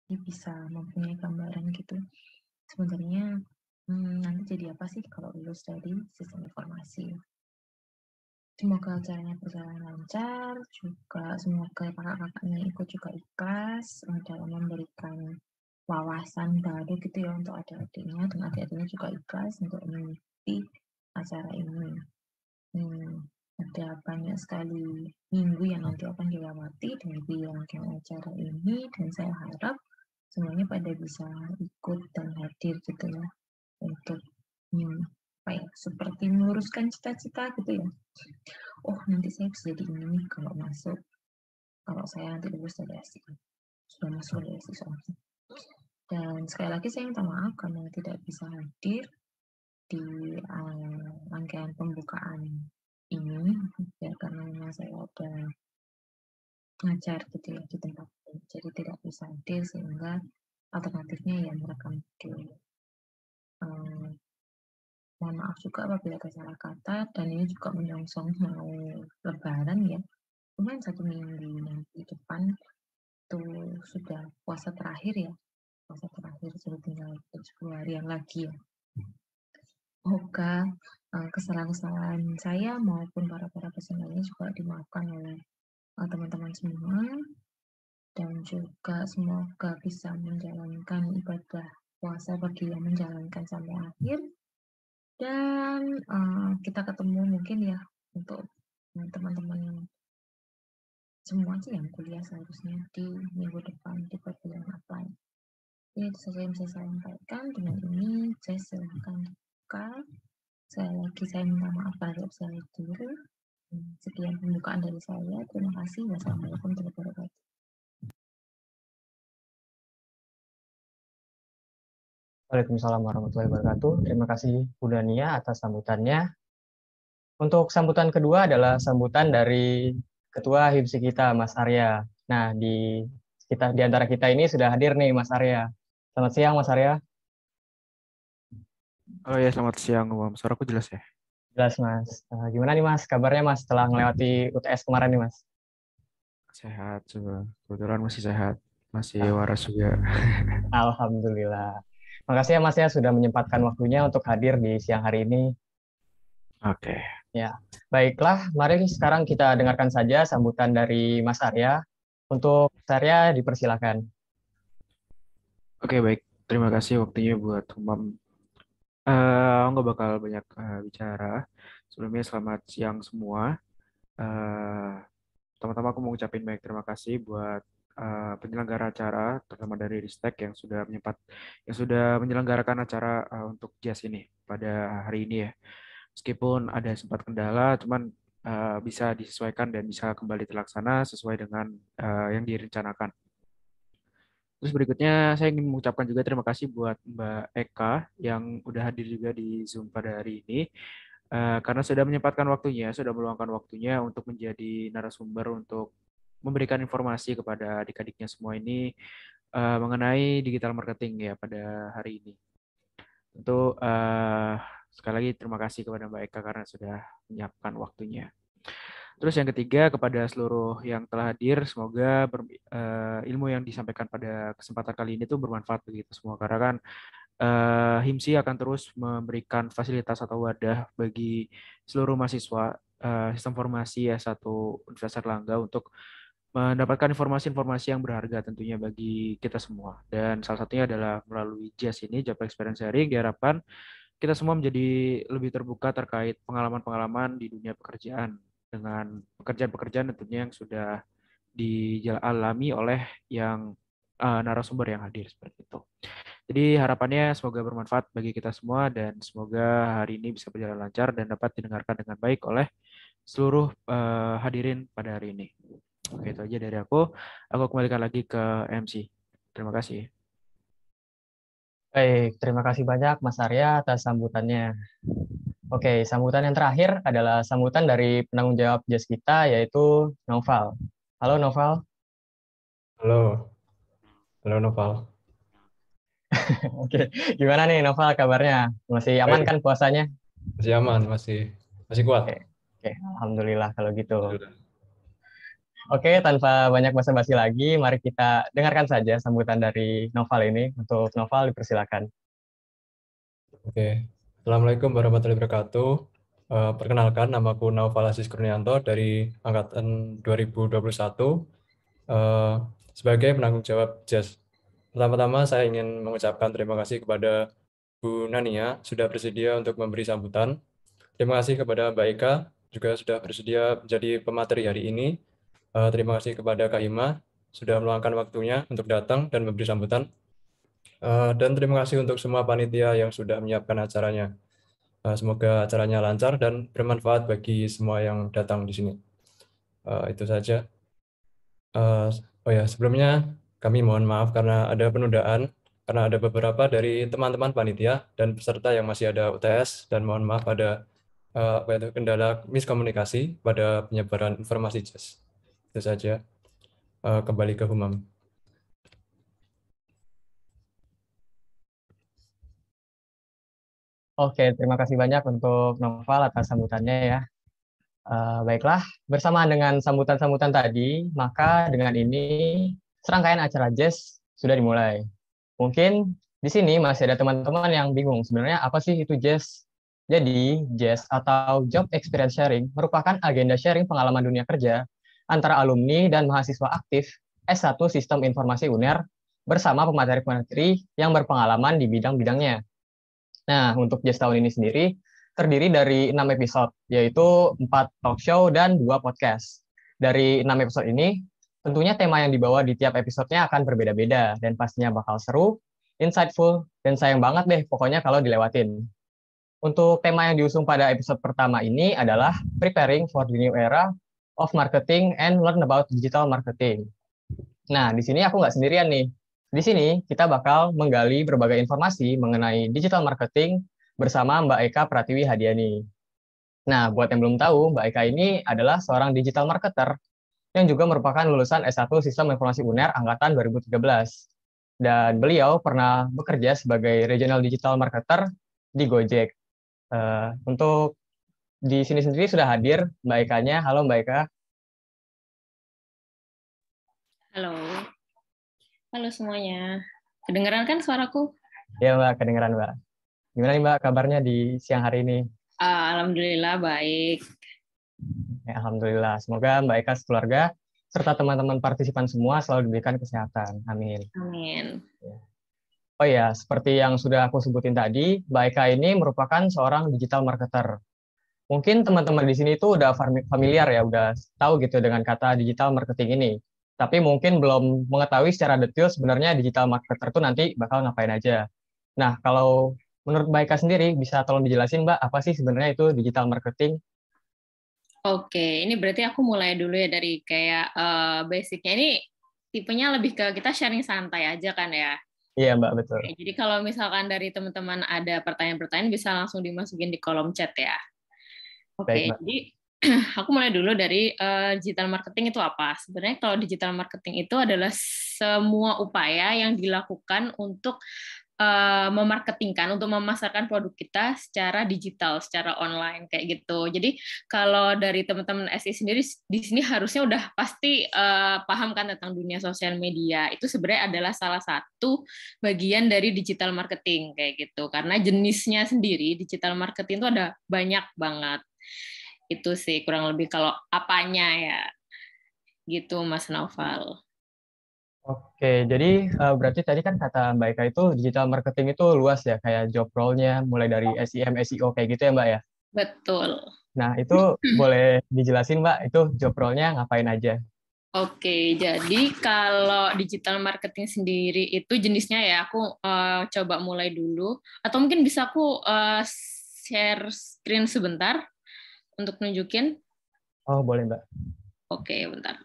dia bisa mempunyai gambaran gitu. Sebenarnya nanti jadi apa sih kalau lulus dari sistem informasi. Semoga acaranya berjalan lancar, juga semoga kakak-kakaknya ikut juga ikhlas dalam memberikan wawasan baru gitu ya untuk adik-adiknya, dan adik-adiknya juga ikhlas untuk mengikuti acara ini. Ada banyak sekali minggu yang nanti akan dilewati dari rangkaian acara ini, dan saya harap semuanya pada bisa ikut dan hadir gitu ya untuk seperti meluruskan cita-cita gitu ya. Oh, nanti saya bisa jadi ini nih kalau saya nanti lulus dari SI, sudah masuk dari SI soalnya. Dan sekali lagi saya minta maaf karena tidak bisa hadir di rangkaian pembukaan ini, ya karena memang saya ada ngajar gitu ya di tempat lain, jadi tidak bisa hadir, sehingga alternatifnya ya merekam video. Mohon maaf juga apabila ada salah kata, dan ini juga menyongsong mau lebaran ya. Cuman 1 minggu nanti depan itu sudah puasa terakhir ya. Puasa terakhir sudah tinggal 10 harian lagi ya. Semoga kesalahan-kesalahan saya maupun para pesertanya juga dimaafkan oleh teman-teman semua, dan juga semoga bisa menjalankan ibadah puasa bagi yang menjalankan sampai akhir. Dan kita ketemu mungkin ya untuk teman-teman semua sih yang kuliah seharusnya di minggu depan di perkuliahan apply. Ini itu saja yang bisa saya sampaikan. Dengan ini saya silahkan buka. Sekali lagi saya minta maaf kalau bisa hadir. Sekian pembukaan dari saya. Terima kasih. Wassalamualaikum warahmatullahi wabarakatuh. Waalaikumsalam warahmatullahi wabarakatuh. Terima kasih Bu Dania atas sambutannya. Untuk sambutan kedua adalah sambutan dari Ketua HIMSI kita, Mas Arya. Nah, di antara kita ini sudah hadir nih Mas Arya. Selamat siang Mas Arya. Oh ya, selamat siang, Om. Suaraku jelas ya? Jelas Mas. Gimana nih Mas kabarnya Mas setelah melewati UTS kemarin nih Mas? Sehat, coba. Kebetulan masih sehat. Masih waras juga. Alhamdulillah. Makasih ya Mas ya sudah menyempatkan waktunya untuk hadir di siang hari ini. Oke. Ya, baiklah. Mari sekarang kita dengarkan saja sambutan dari Mas Arya. Untuk Mas Arya dipersilakan. Oke, baik. Terima kasih waktunya buat Umam. Nggak bakal banyak bicara. Sebelumnya selamat siang semua. Pertama-tama aku mau ngucapin banyak terima kasih buat penyelenggara acara, terutama dari Ristek yang sudah menyelenggarakan acara untuk JAS ini pada hari ini ya. Meskipun ada sempat kendala, cuman bisa disesuaikan dan bisa kembali terlaksana sesuai dengan yang direncanakan. Terus berikutnya saya ingin mengucapkan juga terima kasih buat Mbak Eka yang udah hadir juga di Zoom pada hari ini. Karena sudah menyempatkan waktunya, sudah meluangkan waktunya untuk menjadi narasumber untuk memberikan informasi kepada adik-adiknya semua ini mengenai digital marketing ya pada hari ini. Tentu sekali lagi terima kasih kepada Mbak Eka karena sudah menyiapkan waktunya. Terus yang ketiga kepada seluruh yang telah hadir, semoga ilmu yang disampaikan pada kesempatan kali ini tuh bermanfaat bagi kita semua. Karena kan HIMSI akan terus memberikan fasilitas atau wadah bagi seluruh mahasiswa sistem formasi S1 Universitas Erlangga untuk mendapatkan informasi-informasi yang berharga tentunya bagi kita semua. Dan salah satunya adalah melalui JAS ini, Job Experience Sharing, diharapkan kita semua menjadi lebih terbuka terkait pengalaman-pengalaman di dunia pekerjaan dengan pekerjaan-pekerjaan tentunya yang sudah dialami oleh yang narasumber yang hadir seperti itu. Jadi harapannya semoga bermanfaat bagi kita semua dan semoga hari ini bisa berjalan lancar dan dapat didengarkan dengan baik oleh seluruh hadirin pada hari ini. Oke, itu aja dari aku. Aku kembalikan lagi ke MC. Terima kasih. Baik, terima kasih banyak Mas Arya atas sambutannya. Oke, sambutan yang terakhir adalah sambutan dari penanggung jawab JAS kita, yaitu Noval. Halo Noval. Halo, halo Noval. Oke, gimana nih Noval kabarnya? Masih aman Baik, kan puasanya? masih aman, masih kuat. Oke, oke, alhamdulillah kalau gitu. Alhamdulillah. Oke, tanpa banyak basa-basi lagi, mari kita dengarkan saja sambutan dari Noval ini. Untuk Noval, dipersilakan. Oke, Assalamualaikum warahmatullahi wabarakatuh. Perkenalkan, namaku Naufal Aziz Kurnianto dari Angkatan 2021 sebagai penanggung jawab JAS. Pertama-tama saya ingin mengucapkan terima kasih kepada Bu Nania sudah bersedia untuk memberi sambutan. Terima kasih kepada Mbak Eka juga sudah bersedia menjadi pemateri hari ini. Terima kasih kepada Kak Hima sudah meluangkan waktunya untuk datang dan memberi sambutan. Dan terima kasih untuk semua panitia yang sudah menyiapkan acaranya. Semoga acaranya lancar dan bermanfaat bagi semua yang datang di sini. Itu saja. Oh ya, sebelumnya kami mohon maaf karena ada penundaan, karena ada beberapa dari teman-teman panitia dan peserta yang masih ada UTS, dan mohon maaf ada kendala miskomunikasi pada penyebaran informasi JAS. Itu saja. Kembali ke Humam. Oke, terima kasih banyak untuk Noval atas sambutannya ya. Baiklah, bersamaan dengan sambutan-sambutan tadi, maka dengan ini serangkaian acara JAS sudah dimulai. Mungkin di sini masih ada teman-teman yang bingung sebenarnya apa sih itu JAS. Jadi, JAS atau Job Experience Sharing merupakan agenda sharing pengalaman dunia kerja antara alumni dan mahasiswa aktif S1 Sistem Informasi UNER bersama pemateri-pemateri yang berpengalaman di bidang-bidangnya. Nah, untuk JAS tahun ini sendiri terdiri dari 6 episode, yaitu 4 talk show dan 2 podcast. Dari 6 episode ini, tentunya tema yang dibawa di tiap episodenya akan berbeda-beda, dan pastinya bakal seru, insightful, dan sayang banget deh pokoknya kalau dilewatin. Untuk tema yang diusung pada episode pertama ini adalah Preparing for the New Era of Marketing and Learn about Digital Marketing. Nah, di sini aku nggak sendirian nih. Di sini kita bakal menggali berbagai informasi mengenai digital marketing bersama Mbak Eka Pratiwi Hadiani. Nah, buat yang belum tahu, Mbak Eka ini adalah seorang digital marketer yang juga merupakan lulusan S1 Sistem Informasi UNER angkatan 2013. Dan beliau pernah bekerja sebagai Regional Digital Marketer di Gojek. Untuk di sini sendiri sudah hadir Mbak Eka-nya. Halo Mbak Eka. Halo. Halo semuanya. Kedengeran kan suaraku? Ya Mbak, kedengeran Mbak. Gimana nih Mbak kabarnya di siang hari ini? Alhamdulillah baik. Ya, Alhamdulillah. Semoga Mbak Eka sekeluarga serta teman-teman partisipan semua selalu diberikan kesehatan. Amin. Amin. Oh ya, seperti yang sudah aku sebutin tadi, Mbak Eka ini merupakan seorang digital marketer. Mungkin teman-teman di sini itu udah familiar ya, udah tahu gitu dengan kata digital marketing ini. Tapi mungkin belum mengetahui secara detail sebenarnya digital marketer itu nanti bakal ngapain aja. Nah, kalau menurut Mbak Eka sendiri, bisa tolong dijelasin Mbak, apa sih sebenarnya itu digital marketing? Oke, ini berarti aku mulai dulu ya dari kayak basicnya. Ini tipenya lebih ke kita sharing santai aja kan ya. Iya Mbak, betul. Oke, jadi kalau misalkan dari teman-teman ada pertanyaan-pertanyaan bisa langsung dimasukin di kolom chat ya. Oke, Baik, Mbak. jadi aku mulai dulu dari digital marketing itu apa. Sebenarnya kalau digital marketing itu adalah semua upaya yang dilakukan untuk memarketingkan, untuk memasarkan produk kita secara digital, secara online kayak gitu. Jadi kalau dari teman-teman SI sendiri di sini harusnya udah pasti paham kan tentang dunia sosial media. Itu sebenarnya adalah salah satu bagian dari digital marketing kayak gitu. Karena jenisnya sendiri digital marketing itu ada banyak banget. Itu sih kurang lebih kalau apanya ya. Gitu Mas Naufal. Oke, jadi berarti tadi kan kata Mbak Eka itu digital marketing itu luas ya, kayak job role-nya mulai dari SEM, SEO kayak gitu ya Mbak ya? Betul. Nah, itu boleh dijelasin Mbak, itu job role-nya ngapain aja? Oke, jadi kalau digital marketing sendiri itu jenisnya ya, aku coba mulai dulu. Atau mungkin bisa aku share screen sebentar untuk nunjukin. Oh, boleh Mbak. Oke, bentar.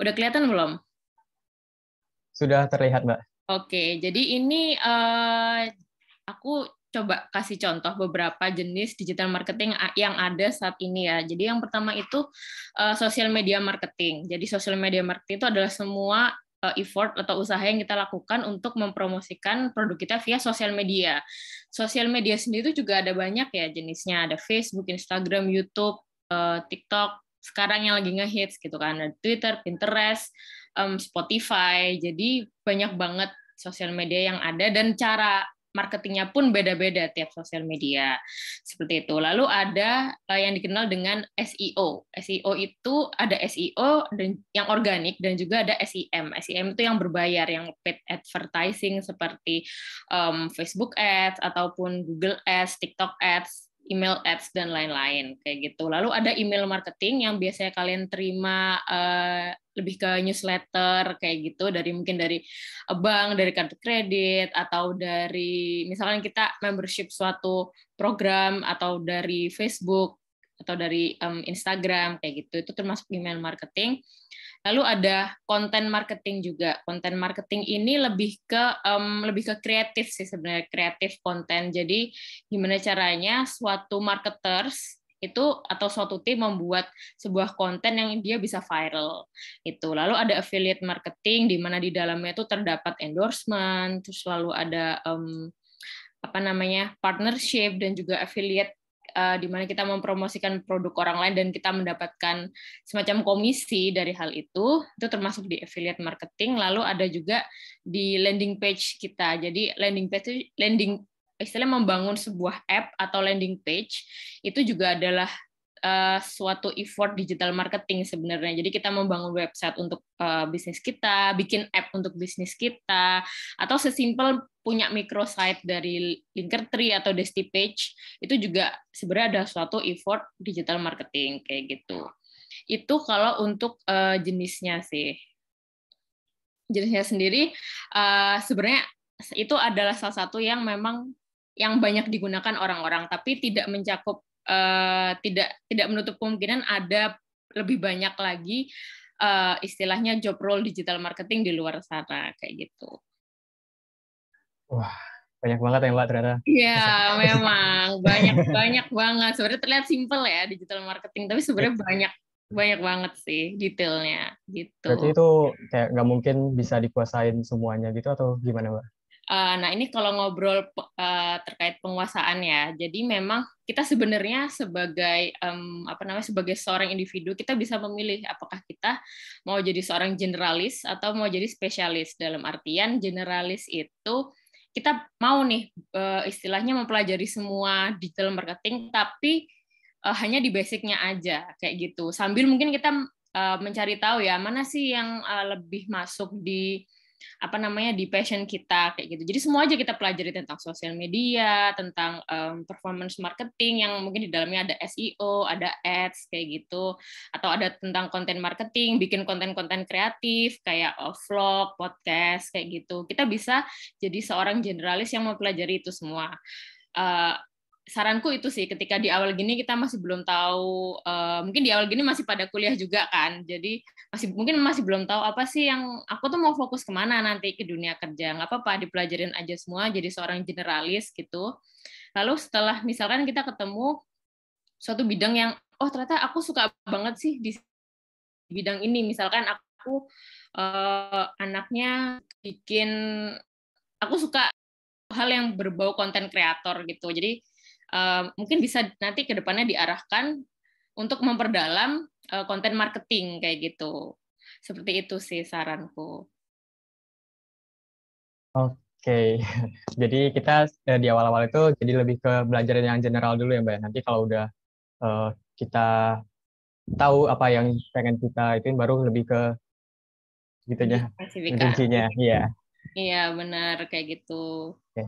Udah kelihatan belum? Sudah terlihat Mbak. Oke, jadi ini aku coba kasih contoh beberapa jenis digital marketing yang ada saat ini ya. Jadi yang pertama itu social media marketing. Jadi social media marketing itu adalah semua effort atau usaha yang kita lakukan untuk mempromosikan produk kita via sosial media. Sosial media sendiri itu juga ada banyak ya jenisnya. Ada Facebook, Instagram, YouTube, TikTok sekarang yang lagi ngehits gitu kan, ada Twitter, Pinterest, Spotify. Jadi banyak banget sosial media yang ada dan cara marketingnya pun beda-beda tiap sosial media. Seperti itu. Lalu ada yang dikenal dengan SEO. SEO itu ada SEO dan yang organik dan juga ada SEM. SEM itu yang berbayar, yang paid advertising seperti Facebook Ads ataupun Google Ads, TikTok Ads, email ads dan lain-lain kayak gitu. Lalu ada email marketing yang biasanya kalian terima lebih ke newsletter kayak gitu mungkin dari bank, dari kartu kredit atau dari misalkan kita membership suatu program atau dari Facebook atau dari Instagram kayak gitu. Itu termasuk email marketing. Lalu ada konten marketing juga. Konten marketing ini lebih ke kreatif sih sebenarnya, kreatif konten. Jadi gimana caranya suatu marketers itu atau suatu tim membuat sebuah konten yang dia bisa viral. Itu. Lalu ada affiliate marketing di mana di dalamnya itu terdapat endorsement, terus lalu ada partnership dan juga affiliate di mana kita mempromosikan produk orang lain dan kita mendapatkan semacam komisi dari hal itu termasuk di affiliate marketing. Lalu ada juga di landing page kita. Jadi landing page istilah membangun sebuah app atau landing page itu juga adalah suatu effort digital marketing sebenarnya. Jadi kita membangun website untuk bisnis kita, bikin app untuk bisnis kita, atau sesimpel punya microsite dari Linktree atau Desti Page, itu juga sebenarnya ada suatu effort digital marketing kayak gitu. Itu kalau untuk jenisnya sih. Jenisnya sendiri sebenarnya itu adalah salah satu yang memang yang banyak digunakan orang-orang, tapi tidak mencakup tidak menutup kemungkinan ada lebih banyak lagi istilahnya job role digital marketing di luar sana kayak gitu. Wah, banyak banget ya Mbak ternyata. Iya, memang banyak banget. Sebenarnya terlihat simpel ya digital marketing, tapi sebenarnya banyak banget sih detailnya gitu. Berarti itu kayak nggak mungkin bisa dikuasain semuanya gitu atau gimana Mbak? Nah, ini kalau ngobrol terkait penguasaan ya. Jadi memang kita sebenarnya sebagai sebagai seorang individu kita bisa memilih apakah kita mau jadi seorang generalis atau mau jadi spesialis. Dalam artian generalis itu kita mau nih istilahnya mempelajari semua digital marketing tapi hanya di basicnya aja kayak gitu. Sambil mungkin kita mencari tahu ya mana sih yang lebih masuk di di passion kita kayak gitu. Jadi semua aja kita pelajari tentang sosial media, tentang performance marketing yang mungkin di dalamnya ada SEO, ada ads kayak gitu, atau ada tentang konten marketing, bikin konten-konten kreatif kayak vlog, podcast kayak gitu. Kita bisa jadi seorang generalis yang mempelajari itu semua. Saranku itu sih ketika di awal gini kita masih belum tahu, mungkin di awal gini masih pada kuliah juga kan, jadi masih belum tahu apa sih yang aku tuh mau fokus kemana nanti ke dunia kerja. Nggak apa-apa dipelajarin aja semua jadi seorang generalis gitu. Lalu setelah misalkan kita ketemu suatu bidang yang ternyata aku suka banget sih di bidang ini, misalkan aku anaknya aku suka hal yang berbau konten kreator gitu, jadi mungkin bisa nanti ke depannya diarahkan untuk memperdalam konten marketing kayak gitu. Seperti itu sih saranku. Oke, jadi kita di awal-awal itu jadi lebih ke belajar yang general dulu ya Mbak. Nanti kalau udah kita tahu apa yang pengen kita itu baru lebih ke gitunya, rincinya. Iya. Iya benar kayak gitu. Oke.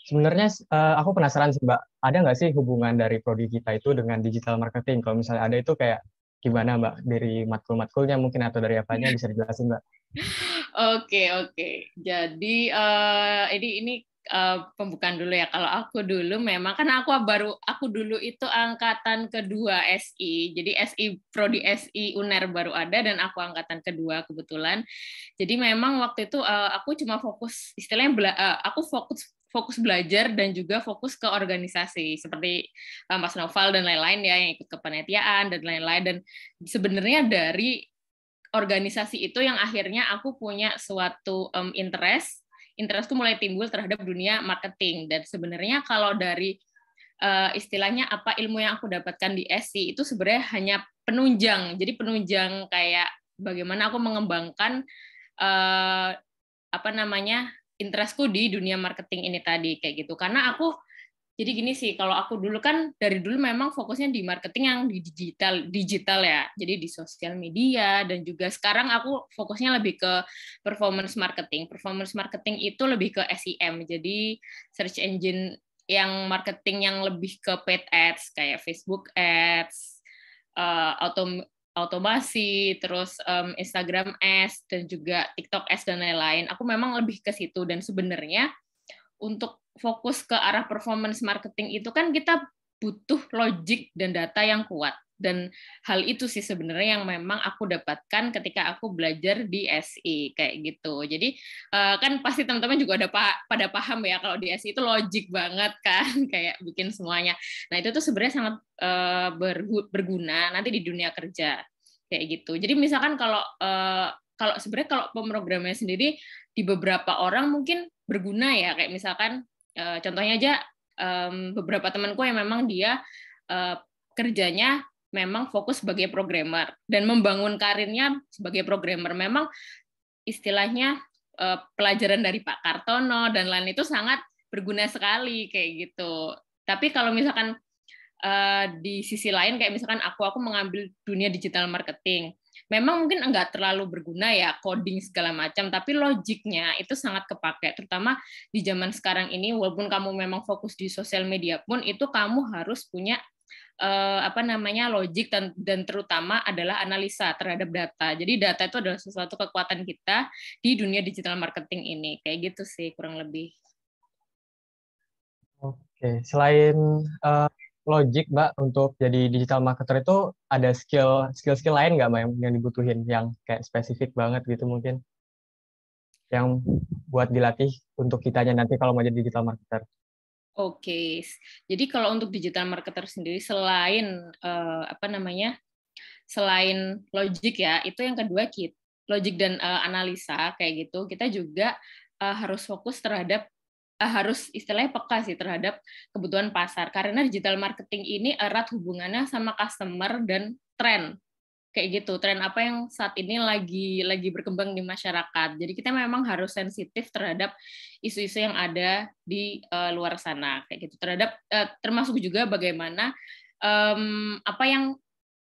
Sebenarnya aku penasaran sih Mbak, ada nggak sih hubungan dari prodi kita itu dengan digital marketing? Kalau misalnya ada itu kayak gimana Mbak? Dari matkul-matkulnya mungkin atau dari apanya bisa dijelasin Mbak? Oke. Jadi ini pembukaan dulu ya. Kalau aku dulu memang kan aku dulu itu angkatan kedua SI. Jadi prodi SI UNER baru ada dan aku angkatan kedua kebetulan. Jadi memang waktu itu aku cuma fokus istilahnya aku fokus belajar dan juga fokus ke organisasi seperti Mas Noval dan lain-lain ya yang ikut kepanitiaan dan lain-lain, dan sebenarnya dari organisasi itu yang akhirnya aku punya suatu interestku mulai timbul terhadap dunia marketing. Dan sebenarnya kalau dari istilahnya apa ilmu yang aku dapatkan di SI itu sebenarnya hanya penunjang. Jadi penunjang kayak bagaimana aku mengembangkan interestku di dunia marketing ini tadi kayak gitu. Karena aku jadi gini sih, kalau aku dulu kan dari dulu memang fokusnya di marketing yang di digital ya. Jadi di sosial media dan juga sekarang aku fokusnya lebih ke performance marketing. Performance marketing itu lebih ke SEM. Jadi search engine yang marketing yang lebih ke paid ads kayak Facebook ads, automasi, terus Instagram ads dan juga TikTok ads dan lain-lain. Aku memang lebih ke situ dan sebenarnya untuk fokus ke arah performance marketing itu kan kita butuh logic dan data yang kuat. Dan hal itu sih sebenarnya yang memang aku dapatkan ketika aku belajar di SI kayak gitu. Jadi kan pasti teman-teman juga pada paham ya kalau di SI itu logic banget kan kayak bikin semuanya. Nah itu tuh sebenarnya sangat berguna nanti di dunia kerja kayak gitu. Jadi misalkan kalau sebenarnya kalau pemrogramannya sendiri di beberapa orang mungkin berguna ya, kayak misalkan contohnya aja beberapa temanku yang memang dia kerjanya memang fokus sebagai programmer dan membangun karirnya sebagai programmer. Memang istilahnya pelajaran dari Pak Kartono dan lain itu sangat berguna sekali kayak gitu. Tapi kalau misalkan di sisi lain kayak misalkan aku mengambil dunia digital marketing, memang mungkin enggak terlalu berguna ya coding segala macam, tapi logiknya itu sangat kepake, terutama di zaman sekarang ini. Walaupun kamu memang fokus di sosial media pun itu kamu harus punya logik dan terutama adalah analisa terhadap data. Jadi data itu adalah sesuatu kekuatan kita di dunia digital marketing ini. Kayak gitu sih kurang lebih. Oke, selain logic Mbak untuk jadi digital marketer itu ada skill lain nggak Mbak yang dibutuhin yang kayak spesifik banget gitu mungkin yang buat dilatih untuk kitanya nanti kalau mau jadi digital marketer? Oke, jadi kalau untuk digital marketer sendiri selain selain logic ya, itu yang kedua logic dan analisa kayak gitu, kita juga harus fokus terhadap harus istilahnya peka sih terhadap kebutuhan pasar, karena digital marketing ini erat hubungannya sama customer dan tren kayak gitu, tren apa yang saat ini lagi berkembang di masyarakat. Jadi kita memang harus sensitif terhadap isu-isu yang ada di luar sana kayak gitu, terhadap termasuk juga bagaimana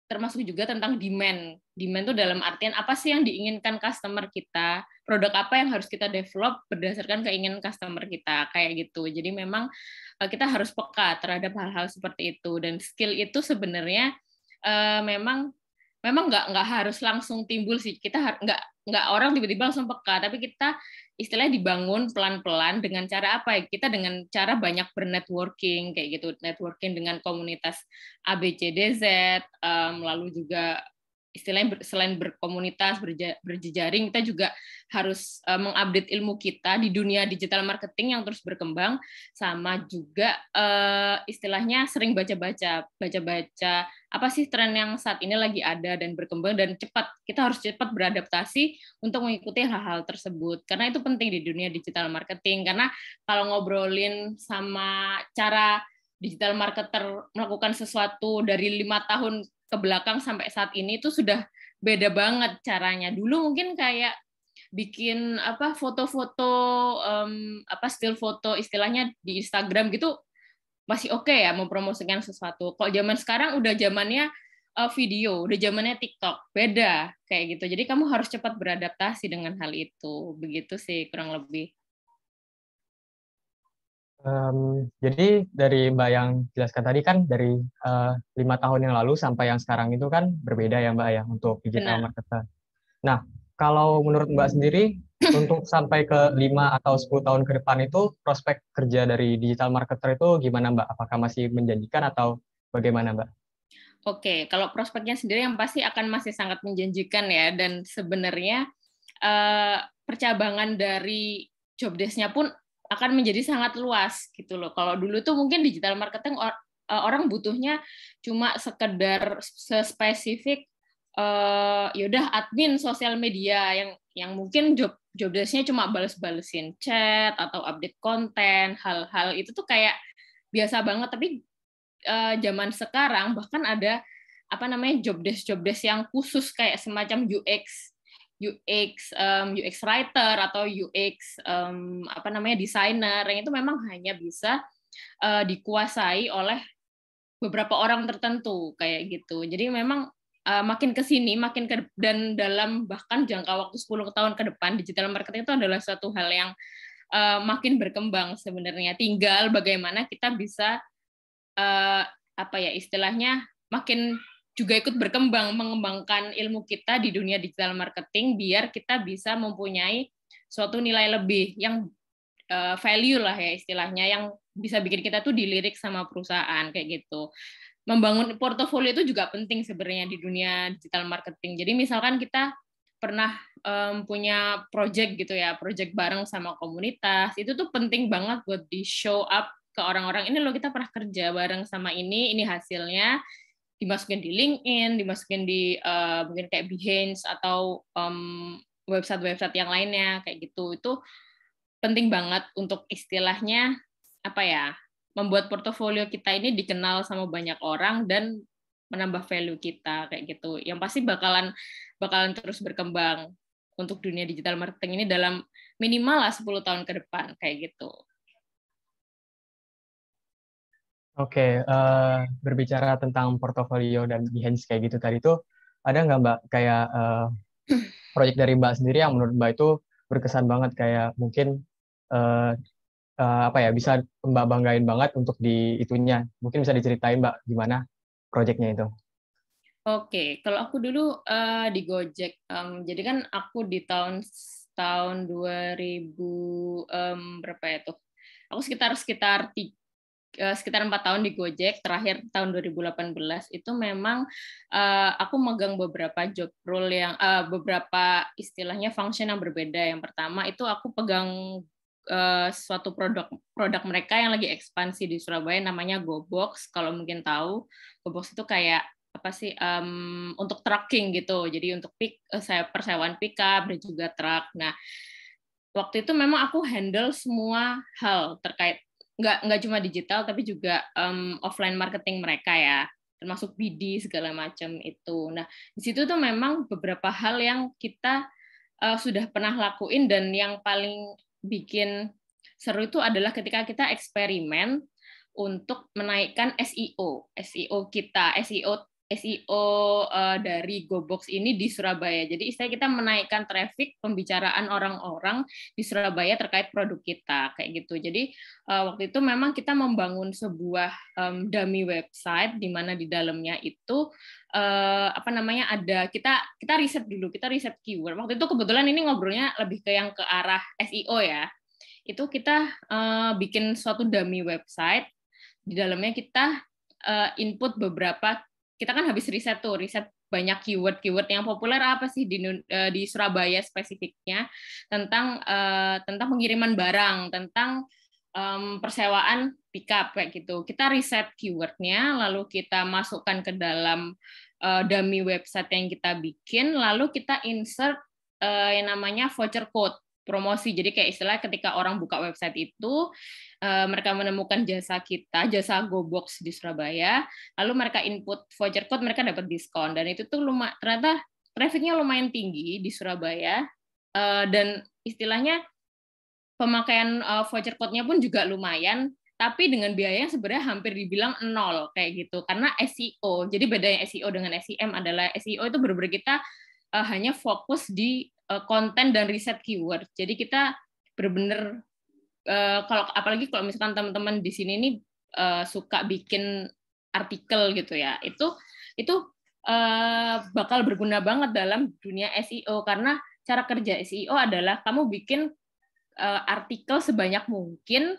termasuk juga tentang demand. Demand itu dalam artian apa sih yang diinginkan customer kita, produk apa yang harus kita develop berdasarkan keinginan customer kita, kayak gitu. Jadi memang kita harus peka terhadap hal-hal seperti itu. Dan skill itu sebenarnya memang nggak harus langsung timbul sih. Kita nggak orang tiba-tiba langsung peka, tapi kita istilahnya dibangun pelan-pelan dengan cara apa ya? Kita dengan cara banyak bernetworking kayak gitu, networking dengan komunitas ABCDZ, lalu juga istilahnya selain berkomunitas, berjejaring, kita juga harus mengupdate ilmu kita di dunia digital marketing yang terus berkembang, sama juga istilahnya sering baca-baca apa sih tren yang saat ini lagi ada dan berkembang, dan kita harus cepat beradaptasi untuk mengikuti hal-hal tersebut, karena itu penting di dunia digital marketing. Karena kalau ngobrolin sama cara digital marketer melakukan sesuatu dari 5 tahun ke belakang sampai saat ini itu sudah beda banget caranya. Dulu mungkin kayak bikin foto-foto still foto istilahnya di Instagram gitu masih oke ya mempromosikan sesuatu. Kalau zaman sekarang udah zamannya video, udah zamannya TikTok, beda kayak gitu. Jadi kamu harus cepat beradaptasi dengan hal itu. Begitu sih kurang lebih. Jadi dari Mbak yang jelaskan tadi kan dari 5 tahun yang lalu sampai yang sekarang itu kan berbeda ya Mbak ya untuk digital marketer. Nah, kalau menurut Mbak sendiri untuk sampai ke 5 atau 10 tahun ke depan itu prospek kerja dari digital marketer itu gimana Mbak? Apakah masih menjanjikan atau bagaimana Mbak? Oke, kalau prospeknya sendiri yang pasti akan masih sangat menjanjikan ya, dan sebenarnya percabangan dari job desk-nya pun akan menjadi sangat luas gitu loh. Kalau dulu tuh mungkin digital marketing orang butuhnya cuma sekedar spesifik yaudah admin sosial media yang mungkin job desk-nya cuma bales-balesin chat atau update konten, hal-hal itu tuh kayak biasa banget. Tapi zaman sekarang bahkan ada apa namanya job desk yang khusus kayak semacam UX writer atau UX apa namanya designer, yang itu memang hanya bisa dikuasai oleh beberapa orang tertentu kayak gitu. Jadi memang makin ke sini dan dalam bahkan jangka waktu 10 tahun ke depan, digital marketing itu adalah suatu hal yang makin berkembang sebenarnya. Tinggal bagaimana kita bisa apa ya istilahnya makin juga ikut berkembang, mengembangkan ilmu kita di dunia digital marketing biar kita bisa mempunyai suatu nilai lebih yang value lah ya istilahnya, yang bisa bikin kita tuh dilirik sama perusahaan kayak gitu. Membangun portofolio itu juga penting sebenarnya di dunia digital marketing. Jadi misalkan kita pernah punya project gitu ya, project bareng sama komunitas, itu tuh penting banget buat di show up ke orang-orang, ini loh kita pernah kerja bareng sama ini hasilnya, dimasukin di LinkedIn, dimasukin di mungkin kayak Behance atau website-website yang lainnya kayak gitu. Itu penting banget untuk istilahnya apa ya, membuat portofolio kita ini dikenal sama banyak orang dan menambah value kita kayak gitu. Yang pasti bakalan terus berkembang untuk dunia digital marketing ini dalam minimal lah 10 tahun ke depan kayak gitu. Oke, berbicara tentang portofolio dan Behance kayak gitu tadi tuh, ada nggak Mbak kayak proyek dari Mbak sendiri yang menurut Mbak itu berkesan banget, kayak mungkin apa ya, bisa Mbak banggain banget untuk di itunya. Mungkin bisa diceritain Mbak gimana proyeknya itu. Oke, kalau aku dulu di Gojek, jadi kan aku di tahun 2000 berapa ya tuh? Aku sekitar 4 tahun di Gojek, terakhir tahun 2018 itu memang aku megang beberapa job role yang beberapa istilahnya function yang berbeda. Yang pertama itu aku pegang suatu produk mereka yang lagi ekspansi di Surabaya, namanya GoBox. Kalau mungkin tahu, GoBox itu kayak apa sih untuk trucking gitu. Jadi untuk persewaan pickup dan juga truk. Nah, waktu itu memang aku handle semua hal terkait nggak cuma digital tapi juga offline marketing mereka ya, termasuk BD segala macam itu. Nah, di situ tuh memang beberapa hal yang kita sudah pernah lakuin, dan yang paling bikin seru itu adalah ketika kita eksperimen untuk menaikkan SEO kita, SEO dari GoBox ini di Surabaya. Jadi istilahnya kita menaikkan traffic pembicaraan orang-orang di Surabaya terkait produk kita kayak gitu. Jadi waktu itu memang kita membangun sebuah dummy website di mana di dalamnya itu apa namanya ada kita riset dulu, kita riset keyword. Waktu itu kebetulan ini ngobrolnya lebih ke yang ke arah SEO ya. Itu kita bikin suatu dummy website, di dalamnya kita input beberapa, kita kan habis riset banyak keyword yang populer apa sih di Surabaya spesifiknya, tentang pengiriman barang, tentang persewaan pickup kayak gitu. Kita riset keywordnya, lalu kita masukkan ke dalam dummy website yang kita bikin, lalu kita insert yang namanya voucher code promosi. Jadi kayak istilah ketika orang buka website itu, mereka menemukan jasa kita, jasa GoBox di Surabaya, lalu mereka input voucher code, mereka dapat diskon. Dan itu tuh ternyata trafficnya lumayan tinggi di Surabaya, dan istilahnya pemakaian voucher code-nya pun juga lumayan, tapi dengan biaya yang sebenarnya hampir dibilang nol kayak gitu, karena SEO. Jadi bedanya SEO dengan SEM adalah SEO itu benar-benar kita hanya fokus di konten dan riset keyword. Jadi kita benar-benar apalagi kalau misalkan teman-teman di sini ini suka bikin artikel gitu ya, itu bakal berguna banget dalam dunia SEO, karena cara kerja SEO adalah kamu bikin artikel sebanyak mungkin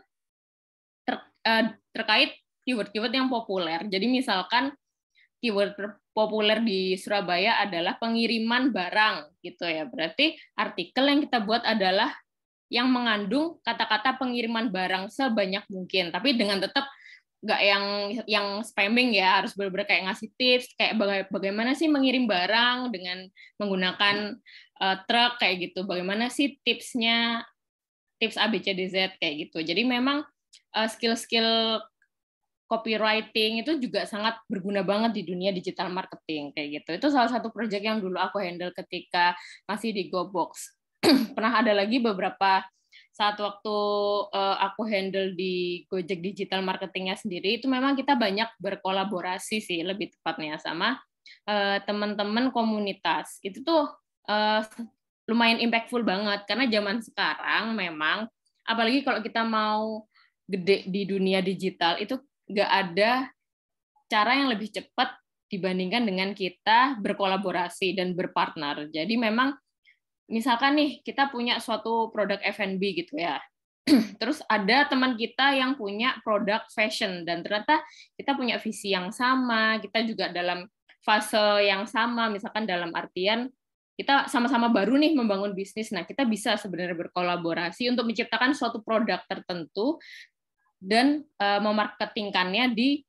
terkait keyword-keyword yang populer. Jadi misalkan keyword populer di Surabaya adalah pengiriman barang gitu ya. Berarti artikel yang kita buat adalah yang mengandung kata-kata pengiriman barang sebanyak mungkin, tapi dengan tetap nggak yang spamming ya, harus benar-benar kayak ngasih tips kayak bagaimana sih mengirim barang dengan menggunakan truk kayak gitu. Bagaimana sih tipsnya, tips ABCDZ kayak gitu. Jadi memang skill-skill copywriting itu juga sangat berguna banget di dunia digital marketing kayak gitu. Itu salah satu proyek yang dulu aku handle ketika masih di GoBox. Pernah ada lagi beberapa saat waktu aku handle di Gojek digital marketingnya sendiri, itu memang kita banyak berkolaborasi sih, lebih tepatnya sama teman-teman komunitas. Itu tuh lumayan impactful banget karena zaman sekarang memang apalagi kalau kita mau gede di dunia digital itu nggak ada cara yang lebih cepat dibandingkan dengan kita berkolaborasi dan berpartner. Jadi memang misalkan nih kita punya suatu produk F&B gitu ya. Terus ada teman kita yang punya produk fashion dan ternyata kita punya visi yang sama, kita juga dalam fase yang sama, misalkan dalam artian kita sama-sama baru nih membangun bisnis. Nah, kita bisa sebenarnya berkolaborasi untuk menciptakan suatu produk tertentu dan memarketingkannya di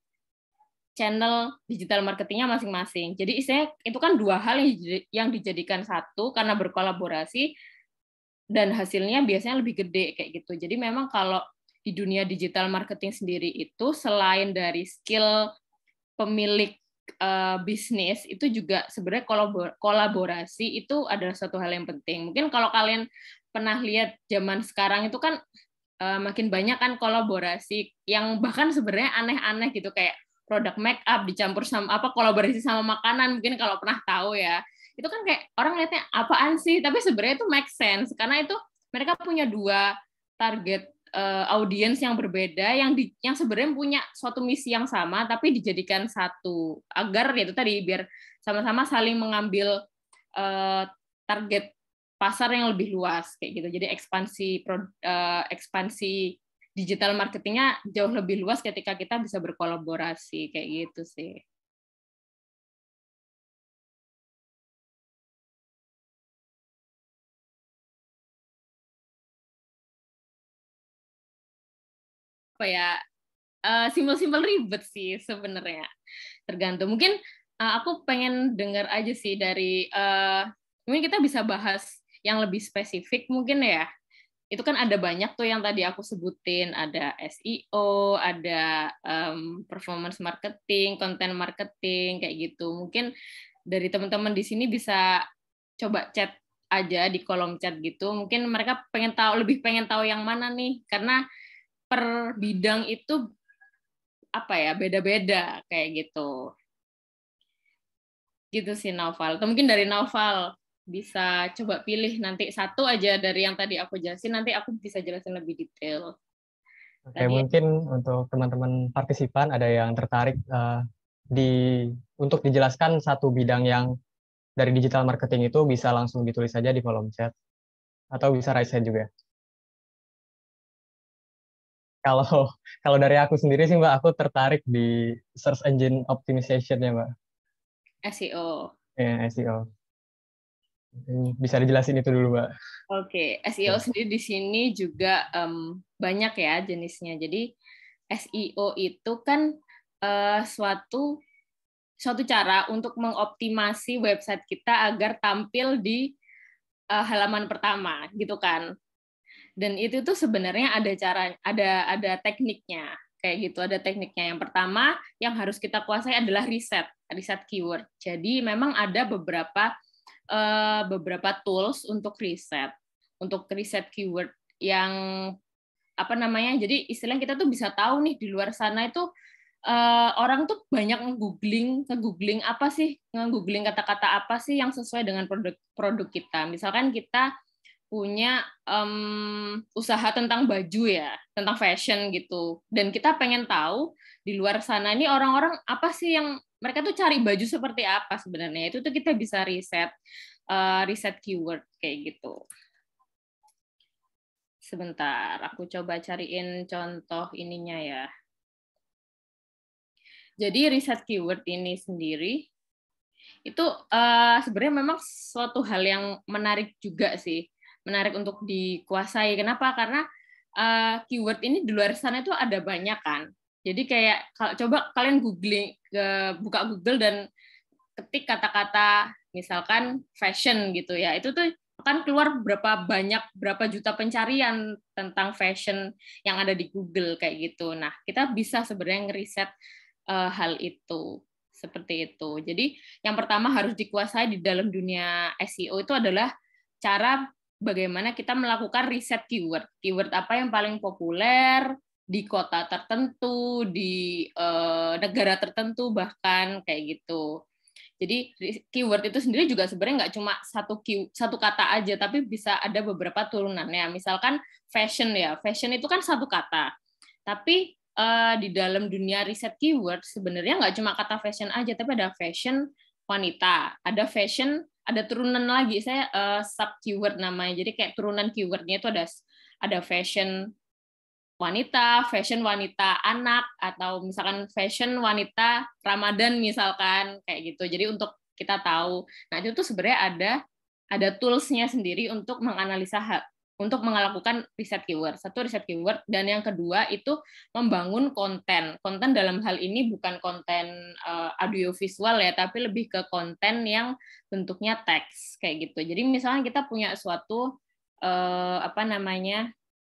channel digital marketingnya masing-masing. Jadi istilahnya itu kan dua hal yang dijadikan satu karena berkolaborasi dan hasilnya biasanya lebih gede kayak gitu. Jadi memang kalau di dunia digital marketing sendiri itu selain dari skill pemilik bisnis itu juga sebenarnya kolaborasi itu adalah satu hal yang penting. Mungkin kalau kalian pernah lihat zaman sekarang itu kan makin banyak kan kolaborasi yang bahkan sebenarnya aneh-aneh gitu kayak produk make up dicampur sama kolaborasi sama makanan mungkin kalau pernah tahu ya. Itu kan kayak orang lihatnya apaan sih, tapi sebenarnya itu make sense karena itu mereka punya dua target audiens yang berbeda yang sebenarnya punya suatu misi yang sama tapi dijadikan satu agar itu tadi biar sama-sama saling mengambil target pasar yang lebih luas kayak gitu. Jadi ekspansi digital marketingnya jauh lebih luas ketika kita bisa berkolaborasi kayak gitu sih. Apa ya? Simpel-simpel ribet sih sebenarnya. Tergantung. Mungkin aku pengen dengar aja sih dari mungkin kita bisa bahas yang lebih spesifik mungkin ya. Itu kan ada banyak tuh yang tadi aku sebutin, ada SEO, ada performance marketing, content marketing kayak gitu. Mungkin dari teman-teman di sini bisa coba chat aja di kolom chat gitu. Mungkin mereka lebih pengen tahu yang mana nih, karena per bidang itu beda-beda kayak gitu. Gitu sih Naufal. Atau mungkin dari Naufal bisa coba pilih nanti satu aja dari yang tadi aku jelasin, nanti aku bisa jelasin lebih detail. Oke, mungkin untuk teman-teman partisipan ada yang tertarik untuk dijelaskan satu bidang yang dari digital marketing itu bisa langsung ditulis saja di kolom chat atau bisa raise hand juga. Kalau dari aku sendiri sih Mbak, aku tertarik di search engine optimization ya Mbak. SEO. Ya, SEO. Bisa dijelasin itu dulu Mbak. Oke, SEO sendiri di sini juga banyak ya jenisnya. Jadi SEO itu kan suatu cara untuk mengoptimasi website kita agar tampil di halaman pertama, gitu kan. Dan itu tuh sebenarnya ada tekniknya kayak gitu, ada tekniknya. Yang pertama yang harus kita kuasai adalah riset keyword. Jadi memang ada beberapa tools untuk riset keyword yang jadi istilahnya kita tuh bisa tahu nih di luar sana itu orang tuh banyak nge-googling kata-kata apa sih yang sesuai dengan produk kita. Misalkan kita punya usaha tentang baju ya, tentang fashion gitu, dan kita pengen tahu di luar sana ini orang-orang apa sih yang mereka tuh cari baju seperti apa sebenarnya. Itu tuh kita bisa riset keyword kayak gitu. Sebentar, aku coba cariin contoh ininya ya. Jadi riset keyword ini sendiri itu sebenarnya memang suatu hal yang menarik juga sih, menarik untuk dikuasai. Kenapa? Karena keyword ini di luar sana itu ada banyak kan. Jadi kayak coba kalian buka Google dan ketik kata-kata misalkan fashion gitu ya. Itu tuh akan keluar berapa juta pencarian tentang fashion yang ada di Google kayak gitu. Nah, kita bisa sebenarnya ngeriset hal itu seperti itu. Jadi yang pertama harus dikuasai di dalam dunia SEO itu adalah cara bagaimana kita melakukan riset keyword. Keyword apa yang paling populer di kota tertentu, di negara tertentu bahkan kayak gitu. Jadi keyword itu sendiri juga sebenarnya nggak cuma satu kata aja, tapi bisa ada beberapa turunannya. Misalkan fashion ya, fashion itu kan satu kata. Tapi di dalam dunia riset keyword sebenarnya nggak cuma kata fashion aja, tapi ada fashion wanita, ada fashion, ada turunan lagi. Saya sub keyword namanya. Jadi kayak turunan keywordnya itu ada fashion fashion wanita anak, atau misalkan fashion wanita Ramadan misalkan kayak gitu. Jadi untuk kita tahu. Nah, itu tuh sebenarnya ada tools-nya sendiri untuk menganalisa untuk melakukan riset keyword. Satu, riset keyword, dan yang kedua itu membangun konten. Konten dalam hal ini bukan konten audio visual ya, tapi lebih ke konten yang bentuknya teks kayak gitu. Jadi misalnya kita punya suatu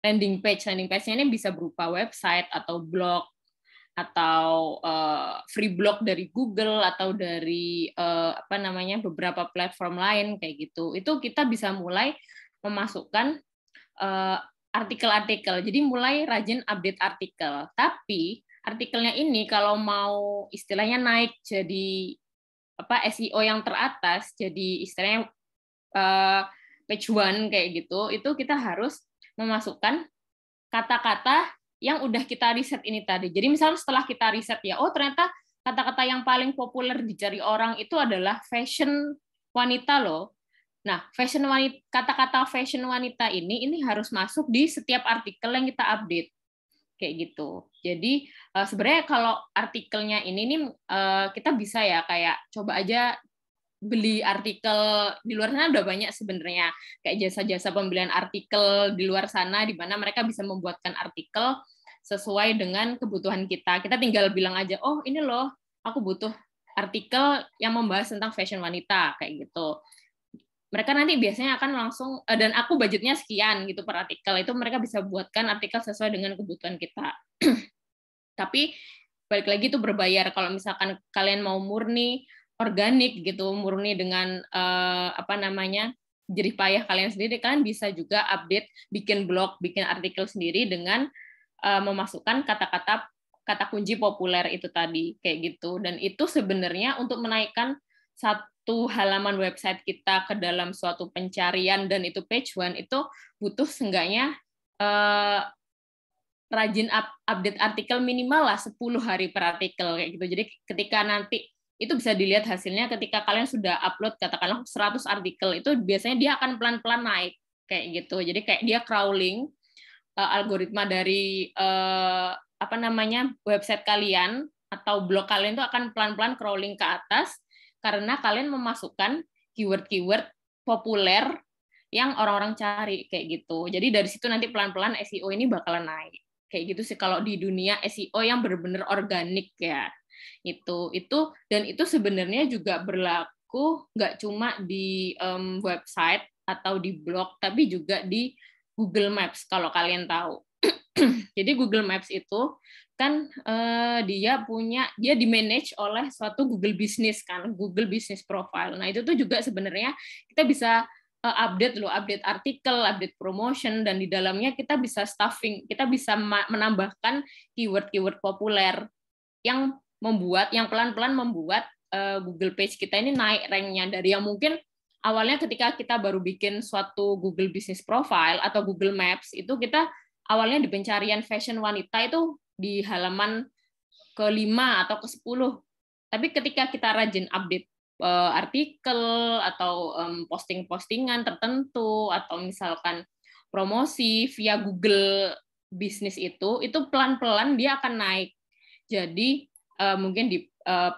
landing page-nya ini bisa berupa website atau blog atau free blog dari Google atau dari beberapa platform lain kayak gitu. Itu kita bisa mulai memasukkan artikel-artikel. Jadi mulai rajin update artikel. Tapi artikelnya ini kalau mau istilahnya naik jadi SEO yang teratas, jadi istilahnya page one kayak gitu, itu kita harus memasukkan kata-kata yang udah kita riset ini tadi. Jadi misalnya setelah kita riset ya, oh ternyata kata-kata yang paling populer dicari orang itu adalah fashion wanita loh. Nah, kata-kata fashion wanita ini harus masuk di setiap artikel yang kita update. Kayak gitu. Jadi sebenarnya kalau artikelnya ini nih kita bisa ya kayak coba aja beli artikel di luar sana, udah banyak sebenarnya kayak jasa-jasa pembelian artikel di luar sana di mana mereka bisa membuatkan artikel sesuai dengan kebutuhan kita. Kita tinggal bilang aja, oh ini loh aku butuh artikel yang membahas tentang fashion wanita kayak gitu. Mereka nanti biasanya akan langsung, dan aku budgetnya sekian gitu per artikel, itu mereka bisa buatkan artikel sesuai dengan kebutuhan kita. Tapi balik lagi itu berbayar. Kalau misalkan kalian mau murni organik gitu, murni dengan jerih payah kalian sendiri, kalian bisa juga update, bikin blog, bikin artikel sendiri dengan memasukkan kata kunci populer itu tadi kayak gitu. Dan itu sebenarnya untuk menaikkan satu halaman website kita ke dalam suatu pencarian dan itu page one, itu butuh seenggaknya rajin update artikel minimal lah 10 hari per artikel kayak gitu. Jadi ketika nanti itu bisa dilihat hasilnya ketika kalian sudah upload katakanlah 100 artikel, itu biasanya dia akan pelan-pelan naik kayak gitu. Jadi kayak dia crawling algoritma dari website kalian atau blog kalian itu akan pelan-pelan crawling ke atas karena kalian memasukkan keyword-keyword populer yang orang-orang cari kayak gitu. Jadi dari situ nanti pelan-pelan SEO ini bakalan naik. Kayak gitu sih kalau di dunia SEO yang benar-benar organik ya. Itu dan itu sebenarnya juga berlaku nggak cuma di website atau di blog, tapi juga di Google Maps kalau kalian tahu. Jadi Google Maps itu kan dia di-manage oleh suatu Google Business kan, Google Business Profile. Nah, itu tuh juga sebenarnya kita bisa update artikel, update promotion, dan di dalamnya kita bisa stuffing, kita bisa menambahkan keyword-keyword populer yang pelan-pelan membuat Google Page kita ini naik rank-nya dari yang mungkin awalnya ketika kita baru bikin suatu Google Business Profile atau Google Maps, itu kita awalnya di pencarian fashion wanita itu di halaman ke-5 atau ke-10. Tapi ketika kita rajin update artikel atau posting-postingan tertentu atau misalkan promosi via Google Business itu pelan-pelan dia akan naik. Jadi mungkin di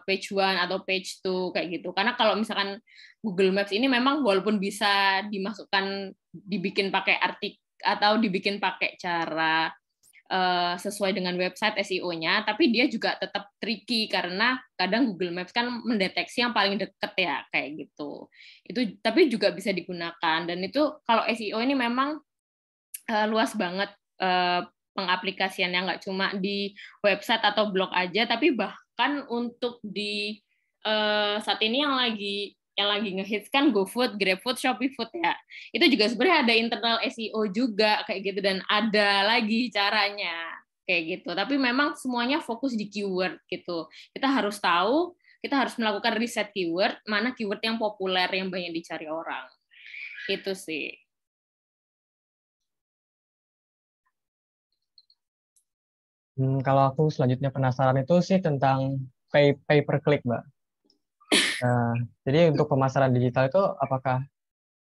page 1 atau page 2 kayak gitu. Karena kalau misalkan Google Maps ini memang walaupun bisa dimasukkan dibikin pakai artikel atau dibikin pakai cara sesuai dengan website SEO-nya, tapi dia juga tetap tricky karena kadang Google Maps kan mendeteksi yang paling deket ya, kayak gitu. Itu tapi juga bisa digunakan, dan itu kalau SEO ini memang luas banget pengaplikasiannya, nggak cuma di website atau blog aja, tapi bahkan untuk di saat ini yang lagi ngehits kan GoFood, GrabFood, ShopeeFood ya. Itu juga sebenarnya ada internal SEO juga kayak gitu, dan ada lagi caranya kayak gitu. Tapi memang semuanya fokus di keyword gitu. Kita harus tahu, kita harus melakukan riset keyword, mana keyword yang populer yang banyak dicari orang. Itu sih. Kalau aku selanjutnya penasaran itu sih tentang pay per click, Mbak. Jadi untuk pemasaran digital itu apakah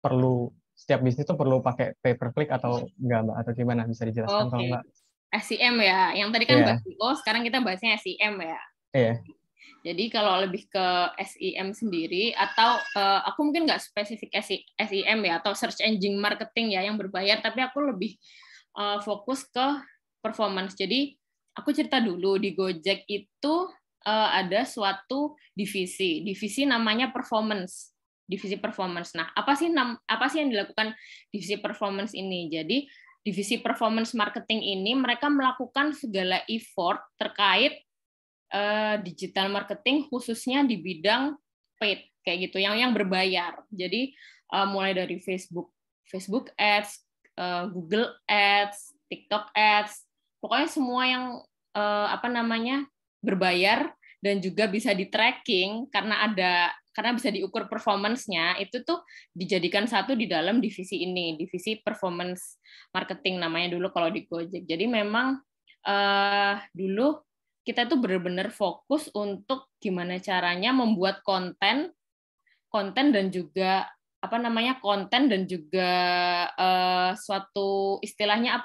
perlu setiap bisnis itu perlu pakai pay per click atau enggak, Mbak? Atau gimana? Bisa dijelaskan kalau Mbak? SEM ya. Yang tadi kan SEO, sekarang kita bahasnya SEM ya. Iya. Jadi kalau lebih ke SEM sendiri, atau aku mungkin nggak spesifik SEM ya, atau search engine marketing ya yang berbayar, tapi aku lebih fokus ke performance. Jadi aku cerita dulu, di Gojek itu ada suatu divisi namanya performance, divisi performance. Nah, apa sih yang dilakukan divisi performance ini? Jadi divisi performance marketing ini mereka melakukan segala effort terkait digital marketing, khususnya di bidang paid kayak gitu, yang berbayar. Jadi mulai dari Facebook Ads, Google Ads, TikTok Ads, pokoknya semua yang berbayar dan juga bisa di tracking karena bisa diukur performance-nya, itu tuh dijadikan satu di dalam divisi ini, divisi performance marketing namanya dulu kalau di Gojek. Jadi memang dulu kita tuh benar-benar fokus untuk gimana caranya membuat konten dan juga konten dan juga suatu istilahnya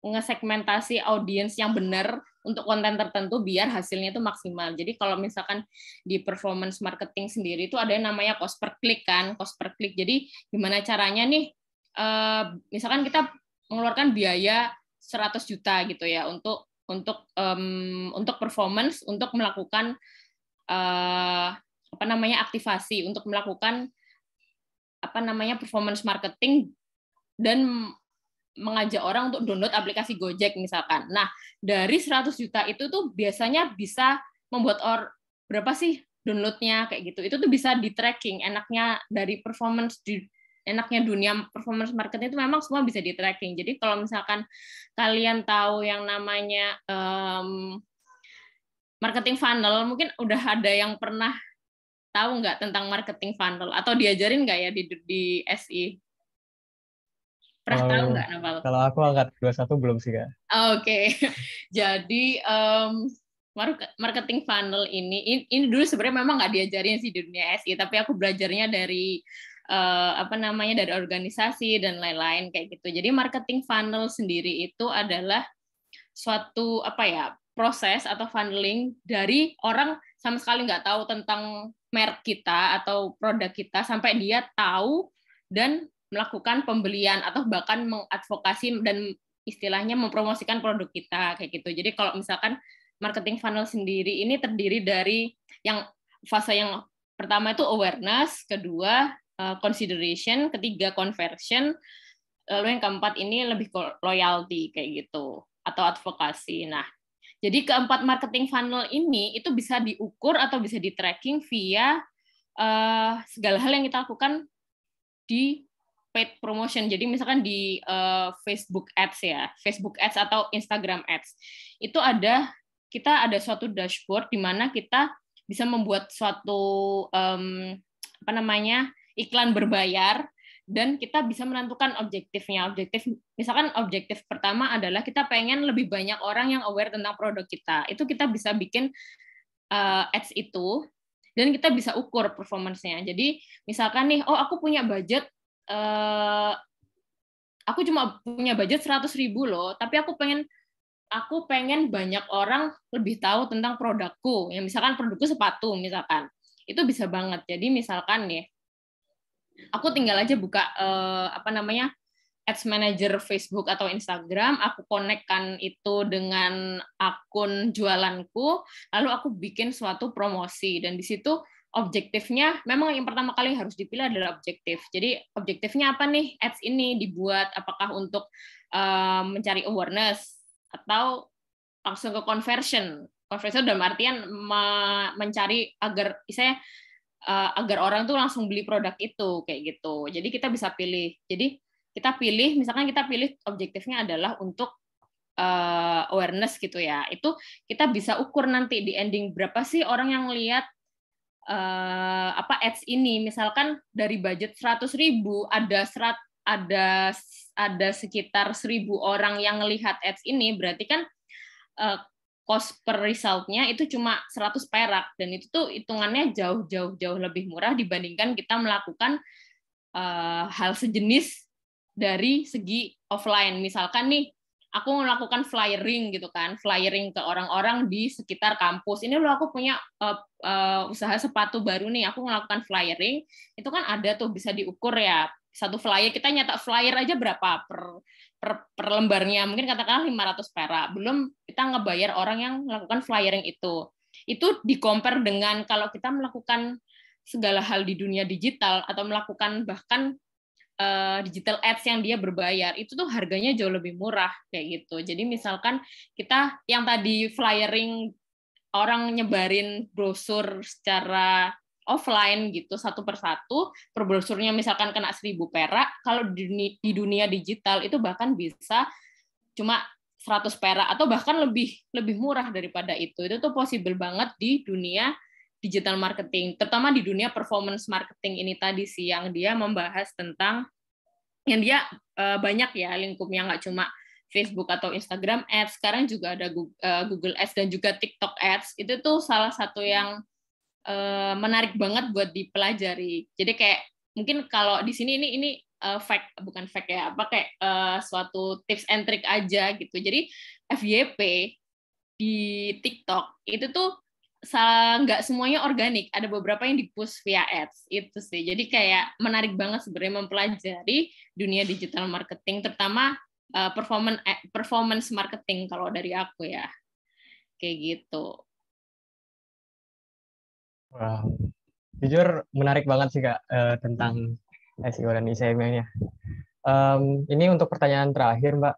ngesegmentasi audiens yang benar untuk konten tertentu biar hasilnya itu maksimal. Jadi kalau misalkan di performance marketing sendiri itu ada yang namanya cost per click kan, cost per click. Jadi gimana caranya nih, misalkan kita mengeluarkan biaya 100 juta gitu ya untuk performance, untuk melakukan aktivasi, untuk melakukan performance marketing dan mengajak orang untuk download aplikasi Gojek misalkan. Nah, dari 100 juta itu tuh biasanya bisa membuat berapa sih downloadnya kayak gitu. Itu tuh bisa di tracking. Enaknya dari enaknya dunia performance marketing itu memang semua bisa di tracking. Jadi kalau misalkan kalian tahu yang namanya marketing funnel, mungkin udah ada yang pernah tahu nggak tentang marketing funnel atau diajarin nggak ya di SI? Pernah tahu nggak, Naval? Kalau aku angkat 21 belum sih, Kak. Oke. Jadi marketing funnel ini dulu sebenarnya memang nggak diajarin sih di dunia SI, tapi aku belajarnya dari dari organisasi dan lain-lain kayak gitu. Jadi marketing funnel sendiri itu adalah suatu proses atau funneling dari orang sama sekali nggak tahu tentang merek kita atau produk kita sampai dia tahu dan melakukan pembelian atau bahkan mengadvokasi dan istilahnya mempromosikan produk kita kayak gitu. Jadi kalau misalkan marketing funnel sendiri ini terdiri dari fase yang pertama itu awareness, kedua consideration, ketiga conversion, lalu yang keempat ini lebih loyalty kayak gitu atau advokasi. Nah, jadi keempat marketing funnel ini itu bisa diukur atau bisa di tracking via segala hal yang kita lakukan di paid promotion. Jadi misalkan di Facebook Ads ya, Facebook Ads atau Instagram Ads. Itu kita ada suatu dashboard di mana kita bisa membuat suatu iklan berbayar dan kita bisa menentukan objektifnya. Misalkan objektif pertama adalah kita pengen lebih banyak orang yang aware tentang produk kita. Itu kita bisa bikin ads itu dan kita bisa ukur performance-nya. Jadi misalkan nih, aku punya budget aku cuma punya budget 100.000 loh, tapi aku pengen banyak orang lebih tahu tentang produkku. Ya misalkan produkku sepatu misalkan. Itu bisa banget. Jadi misalkan nih, aku tinggal aja buka Ads Manager Facebook atau Instagram, aku konekkan itu dengan akun jualanku, lalu aku bikin suatu promosi. Dan di situ objektifnya, memang yang pertama kali harus dipilih adalah objektif. Jadi objektifnya apa nih? Ads ini dibuat apakah untuk mencari awareness atau langsung ke conversion. Conversion dalam artian mencari agar saya agar orang tuh langsung beli produk itu kayak gitu. Jadi kita bisa pilih. Jadi kita pilih, misalkan kita pilih objektifnya adalah untuk awareness gitu ya. Itu kita bisa ukur nanti di ending berapa sih orang yang lihat ads ini. Misalkan dari budget 100.000 ada sekitar 1.000 orang yang melihat ads ini, berarti kan cost per result-nya itu cuma 100 perak, dan itu tuh hitungannya jauh lebih murah dibandingkan kita melakukan hal sejenis dari segi offline. Misalkan nih, aku melakukan flyering gitu kan, flyering ke orang-orang di sekitar kampus. Ini loh aku punya usaha sepatu baru nih, aku melakukan flyering, itu kan ada tuh bisa diukur ya. Satu flyer, kita nyetak flyer aja berapa per lembarnya, mungkin katakanlah 500 perak. Belum kita ngebayar orang yang melakukan flyering itu. Itu di-compare dengan kalau kita melakukan segala hal di dunia digital atau melakukan bahkan digital ads yang dia berbayar, itu tuh harganya jauh lebih murah kayak gitu. Jadi misalkan kita yang tadi flyering, orang nyebarin brosur secara offline gitu satu persatu, per brosurnya misalkan kena 1.000 perak, kalau di dunia digital itu bahkan bisa cuma 100 perak atau bahkan lebih murah daripada itu. Itu tuh possible banget di dunia digital marketing, terutama di dunia performance marketing ini tadi sih, yang dia membahas tentang, yang dia banyak ya lingkupnya, nggak cuma Facebook atau Instagram Ads, sekarang juga ada Google Ads dan juga TikTok Ads. Itu tuh salah satu yang menarik banget buat dipelajari. Jadi kayak mungkin kalau di sini ini fact, bukan fact ya, apa kayak suatu tips and trick aja gitu. Jadi FYP di TikTok itu tuh nggak semuanya organik, ada beberapa yang di-push via ads itu sih. Jadi kayak menarik banget sebenarnya mempelajari dunia digital marketing, terutama performance marketing kalau dari aku ya, kayak gitu. Wow, jujur menarik banget sih Kak tentang SEO dan SEM-nya. Ini untuk pertanyaan terakhir Mbak,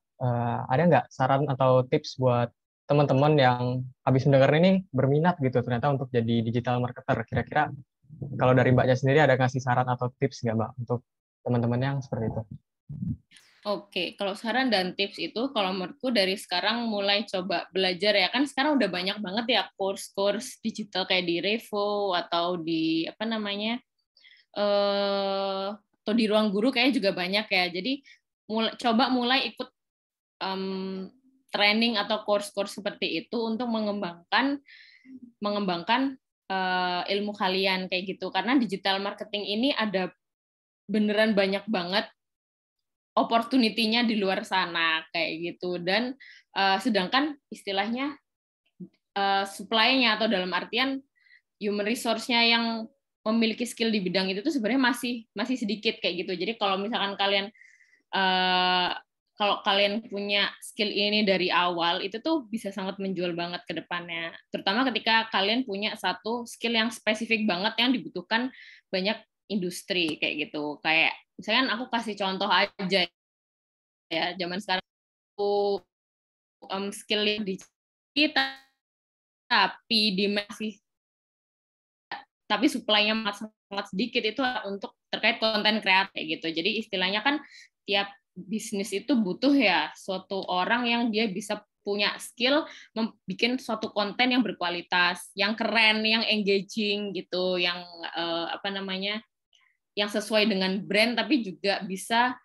ada nggak saran atau tips buat teman-teman yang habis mendengar ini berminat gitu ternyata untuk jadi digital marketer? Kira-kira kalau dari Mbaknya sendiri ada ngasih saran atau tips nggak Mbak untuk teman-teman yang seperti itu? Oke, kalau saran dan tips itu, kalau menurutku dari sekarang mulai coba belajar ya, kan sekarang udah banyak banget ya course-course digital kayak di Revo atau di apa namanya, atau di Ruang Guru kayaknya juga banyak ya. Jadi coba mulai ikut training atau course-course seperti itu untuk mengembangkan ilmu kalian kayak gitu. Karena digital marketing ini ada beneran banyak banget opportunity-nya di luar sana kayak gitu. Dan sedangkan istilahnya supply-nya atau dalam artian human resource-nya yang memiliki skill di bidang itu tuh sebenarnya masih sedikit kayak gitu. Jadi kalau misalkan kalau kalian punya skill ini dari awal, itu tuh bisa sangat menjual banget ke depannya. Terutama ketika kalian punya satu skill yang spesifik banget yang dibutuhkan banyak industri kayak gitu. Kayak misalkan aku kasih contoh aja ya, zaman sekarang aku skill yang di kita tapi supply-nya sangat sedikit, itu untuk terkait konten kreatif kayak gitu. Jadi istilahnya kan tiap bisnis itu butuh ya suatu orang yang dia bisa punya skill membuat suatu konten yang berkualitas, yang keren, yang engaging gitu, yang apa namanya, yang sesuai dengan brand tapi juga bisa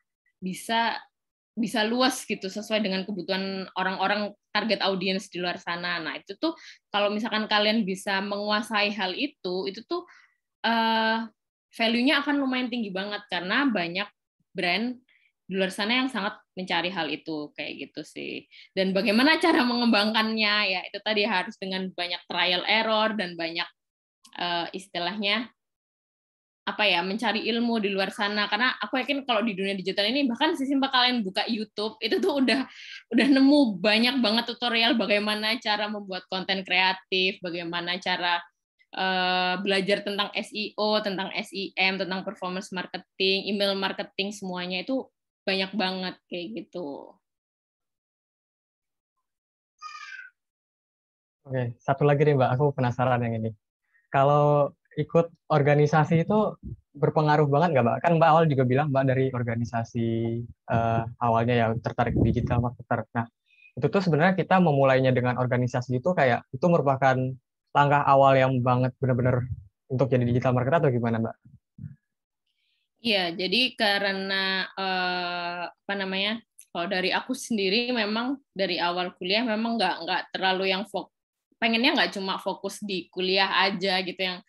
luas gitu, sesuai dengan kebutuhan orang-orang target audiens di luar sana. Nah, itu tuh kalau misalkan kalian bisa menguasai hal itu tuh value-nya akan lumayan tinggi banget karena banyak brand di luar sana yang sangat mencari hal itu kayak gitu sih. Dan bagaimana cara mengembangkannya, ya itu tadi harus dengan banyak trial error dan banyak istilahnya apa ya, mencari ilmu di luar sana, karena aku yakin kalau di dunia digital ini bahkan sesimpel kalian buka YouTube itu tuh udah nemu banyak banget tutorial bagaimana cara membuat konten kreatif, bagaimana cara belajar tentang SEO, tentang SEM, tentang performance marketing, email marketing, semuanya itu banyak banget kayak gitu. Oke, satu lagi nih Mbak, aku penasaran yang ini. Kalau ikut organisasi itu berpengaruh banget nggak Mbak? Kan Mbak awal juga bilang Mbak dari organisasi awalnya ya tertarik digital marketer. Nah, itu tuh sebenarnya kita memulainya dengan organisasi itu kayak itu merupakan langkah awal yang banget benar-benar untuk jadi digital marketer atau gimana Mbak? Iya, jadi karena apa namanya? Kalau dari aku sendiri memang dari awal kuliah memang nggak terlalu yang pengennya nggak cuma fokus di kuliah aja gitu, yang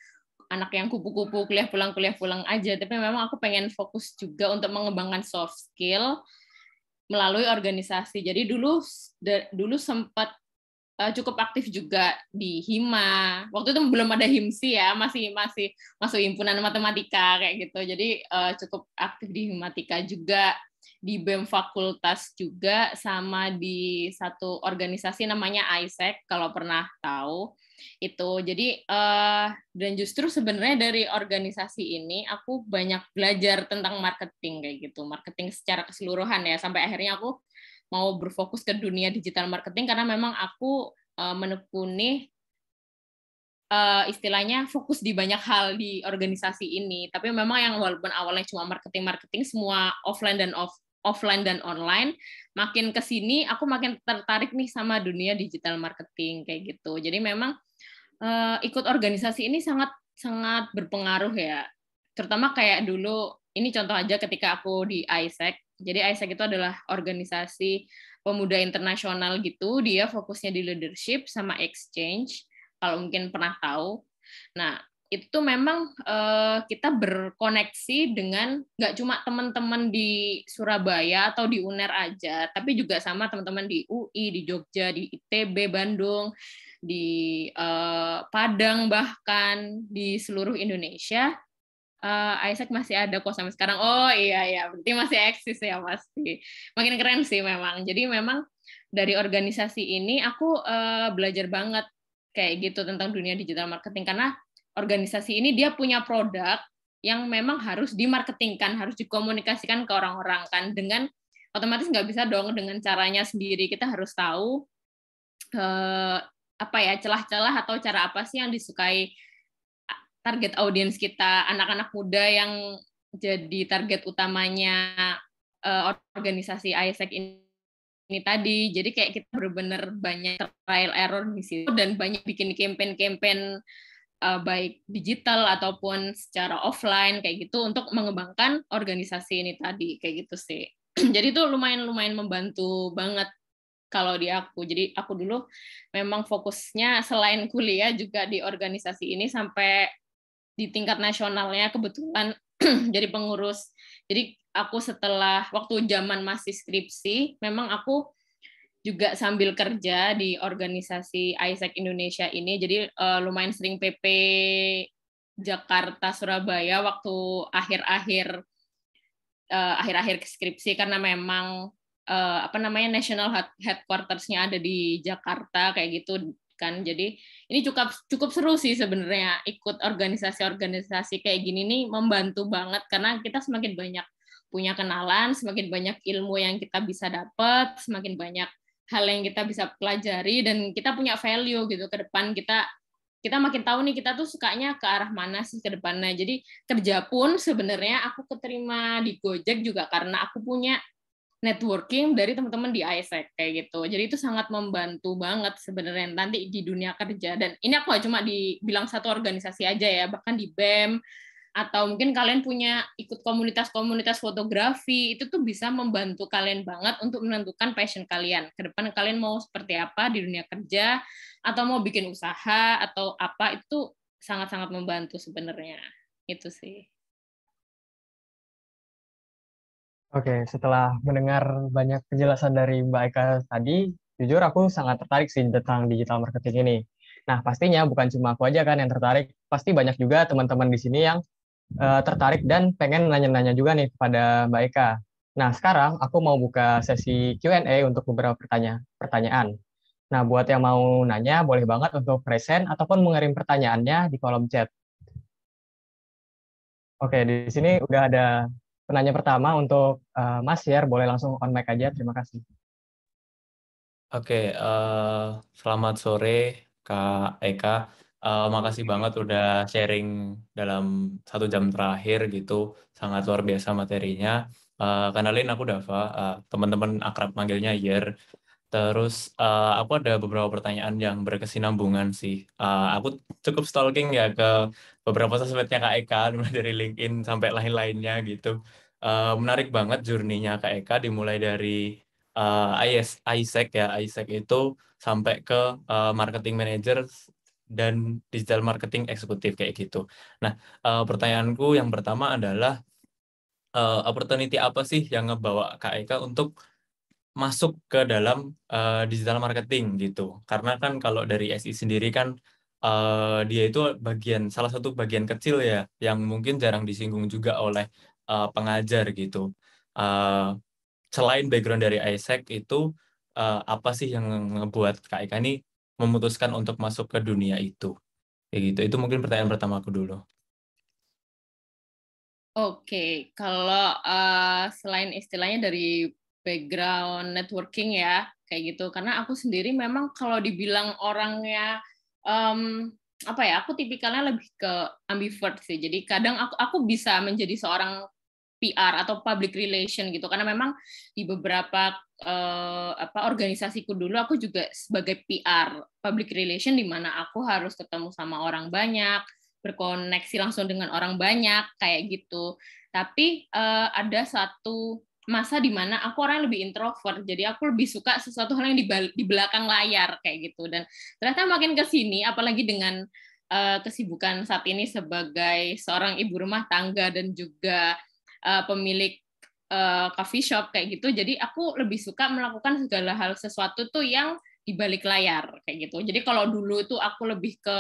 anak yang kupu-kupu kuliah pulang aja, tapi memang aku pengen fokus juga untuk mengembangkan soft skill melalui organisasi. Jadi dulu sempat cukup aktif juga di Hima. Waktu itu belum ada HIMSI ya, masih masuk himpunan matematika kayak gitu. Jadi cukup aktif di Himatika juga, di BEM fakultas juga, sama di satu organisasi namanya ISEC kalau pernah tahu itu. Jadi dan justru sebenarnya dari organisasi ini aku banyak belajar tentang marketing kayak gitu, marketing secara keseluruhan ya, sampai akhirnya aku mau berfokus ke dunia digital marketing karena memang aku menekuni istilahnya fokus di banyak hal di organisasi ini. Tapi memang yang walaupun awalnya cuma marketing, semua offline dan online, makin ke sini aku makin tertarik nih sama dunia digital marketing kayak gitu. Jadi memang ikut organisasi ini sangat sangat berpengaruh ya. Terutama kayak dulu, ini contoh aja ketika aku di ISEC. Jadi ISEC itu adalah organisasi pemuda internasional gitu, dia fokusnya di leadership sama exchange, kalau mungkin pernah tahu. Nah, itu memang kita berkoneksi dengan nggak cuma teman-teman di Surabaya atau di UNER aja, tapi juga sama teman-teman di UI, di Jogja, di ITB, Bandung, di Padang, bahkan di seluruh Indonesia. Isaac masih ada kok sampai sekarang. Oh iya, berarti masih eksis ya pasti. Makin keren sih memang. Jadi memang dari organisasi ini aku belajar banget kayak gitu tentang dunia digital marketing, karena organisasi ini dia punya produk yang memang harus dimarketingkan, harus dikomunikasikan ke orang-orang kan, dengan otomatis nggak bisa dong dengan caranya sendiri. Kita harus tahu apa ya, celah-celah atau cara apa sih yang disukai target audiens kita, anak-anak muda yang jadi target utamanya organisasi ISEC ini tadi. Jadi kayak kita benar-benar banyak trial error di situ dan banyak bikin campaign-campaign baik digital ataupun secara offline kayak gitu untuk mengembangkan organisasi ini tadi kayak gitu sih. Jadi itu lumayan membantu banget kalau di aku. Jadi aku dulu memang fokusnya selain kuliah juga di organisasi ini sampai di tingkat nasionalnya kebetulan jadi pengurus. Jadi aku setelah waktu zaman masih skripsi, memang aku juga sambil kerja di organisasi ISEC Indonesia ini. Jadi lumayan sering PP Jakarta Surabaya waktu akhir-akhir skripsi, karena memang apa namanya national headquarters-nya ada di Jakarta kayak gitu kan. Jadi ini cukup seru sih sebenarnya, ikut organisasi kayak gini nih membantu banget, karena kita semakin banyak punya kenalan, semakin banyak ilmu yang kita bisa dapat, semakin banyak hal yang kita bisa pelajari, dan kita punya value gitu ke depan. Kita makin tahu nih kita tuh sukanya ke arah mana sih ke depannya. Jadi kerja pun sebenarnya aku keterima di Gojek juga karena aku punya networking dari teman-teman di ISEC kayak gitu. Jadi itu sangat membantu banget sebenarnya nanti di dunia kerja. Dan ini aku cuma dibilang satu organisasi aja ya, bahkan di BEM atau mungkin kalian punya ikut komunitas-komunitas fotografi, itu tuh bisa membantu kalian banget untuk menentukan passion kalian. Ke depan kalian mau seperti apa di dunia kerja, atau mau bikin usaha atau apa, itu sangat-sangat membantu sebenarnya. Itu sih. Oke, setelah mendengar banyak penjelasan dari Mbak Eka tadi, jujur aku sangat tertarik sih tentang digital marketing ini. Nah, pastinya bukan cuma aku aja kan yang tertarik, pasti banyak juga teman-teman di sini yang tertarik dan pengen nanya-nanya juga nih kepada Mbak Eka. Nah, sekarang aku mau buka sesi Q&A untuk beberapa pertanyaan. Nah, buat yang mau nanya, boleh banget untuk present ataupun mengirim pertanyaannya di kolom chat. Oke, di sini udah ada penanya pertama untuk Mas Yer, boleh langsung on mic aja, terima kasih. Oke, selamat sore Kak Eka. Makasih banget udah sharing dalam 1 jam terakhir gitu. Sangat luar biasa materinya. Kenalin aku Dava, teman-teman akrab manggilnya Yer. Terus aku ada beberapa pertanyaan yang berkesinambungan sih. Aku cukup stalking ya ke beberapa sosmednya Kak Eka, mulai dari LinkedIn sampai lain-lainnya gitu. Menarik banget journey-nya Kak Eka, dimulai dari ISEC ya. ISEC itu sampai ke marketing manager dan digital marketing eksekutif kayak gitu. Nah, pertanyaanku yang pertama adalah opportunity apa sih yang ngebawa Kak Eka untuk masuk ke dalam digital marketing gitu. Karena kan kalau dari SI sendiri kan dia itu salah satu bagian kecil ya yang mungkin jarang disinggung juga oleh pengajar gitu. Uh, Selain background dari ISEC itu apa sih yang ngebuat Kak Eka ini memutuskan untuk masuk ke dunia itu? Kayak gitu. Itu mungkin pertanyaan pertama aku dulu. Oke, kalau selain istilahnya dari background networking ya, kayak gitu. Karena aku sendiri memang kalau dibilang orangnya apa ya, aku tipikalnya lebih ke ambivert sih. Jadi kadang aku bisa menjadi seorang PR atau public relation gitu. Karena memang di beberapa organisasiku dulu aku juga sebagai PR, public relation, di mana aku harus ketemu sama orang banyak, berkoneksi langsung dengan orang banyak kayak gitu. Tapi ada satu masa di mana aku orang lebih introvert, jadi aku lebih suka sesuatu hal yang di belakang layar kayak gitu. Dan ternyata makin ke sini, apalagi dengan kesibukan saat ini sebagai seorang ibu rumah tangga dan juga pemilik coffee shop kayak gitu, jadi aku lebih suka melakukan segala hal sesuatu tuh yang di balik layar kayak gitu. Jadi kalau dulu itu aku lebih ke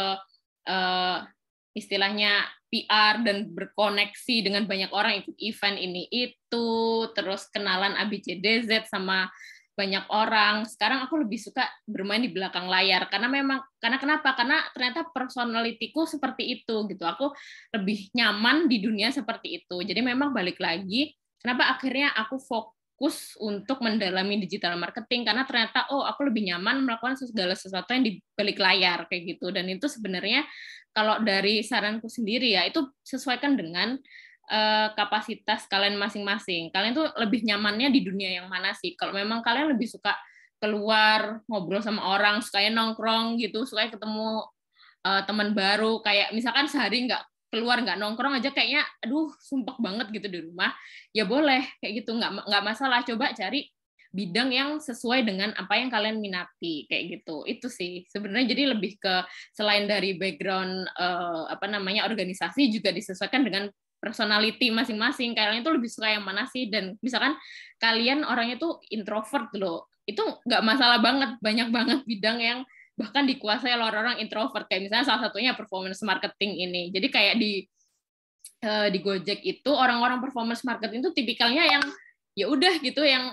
istilahnya PR dan berkoneksi dengan banyak orang, ikut event ini itu, terus kenalan ABCDZ sama banyak orang. Sekarang aku lebih suka bermain di belakang layar karena kenapa? Karena ternyata personalitiku seperti itu gitu. Aku lebih nyaman di dunia seperti itu. Jadi memang balik lagi kenapa akhirnya aku fokus untuk mendalami digital marketing, karena ternyata aku lebih nyaman melakukan segala sesuatu yang di balik layar kayak gitu. Dan itu sebenarnya kalau dari saranku sendiri ya, itu sesuaikan dengan kapasitas kalian masing-masing. Kalian tuh lebih nyamannya di dunia yang mana sih? Kalau memang kalian lebih suka keluar ngobrol sama orang, sukanya nongkrong gitu, sukanya ketemu teman baru, kayak misalkan sehari nggak keluar, nggak nongkrong aja kayaknya aduh sumpek banget gitu di rumah, ya boleh kayak gitu, nggak masalah. Coba cari bidang yang sesuai dengan apa yang kalian minati kayak gitu. Itu sih sebenarnya, jadi lebih ke selain dari background organisasi, juga disesuaikan dengan personality masing-masing. Kalian itu lebih suka yang mana sih? Dan misalkan kalian orangnya tuh introvert loh, itu nggak masalah banget, banyak banget bidang yang bahkan dikuasai oleh orang-orang introvert, kayak misalnya salah satunya performance marketing ini. Jadi kayak di Gojek itu orang-orang performance marketing itu tipikalnya yang ya udah gitu, yang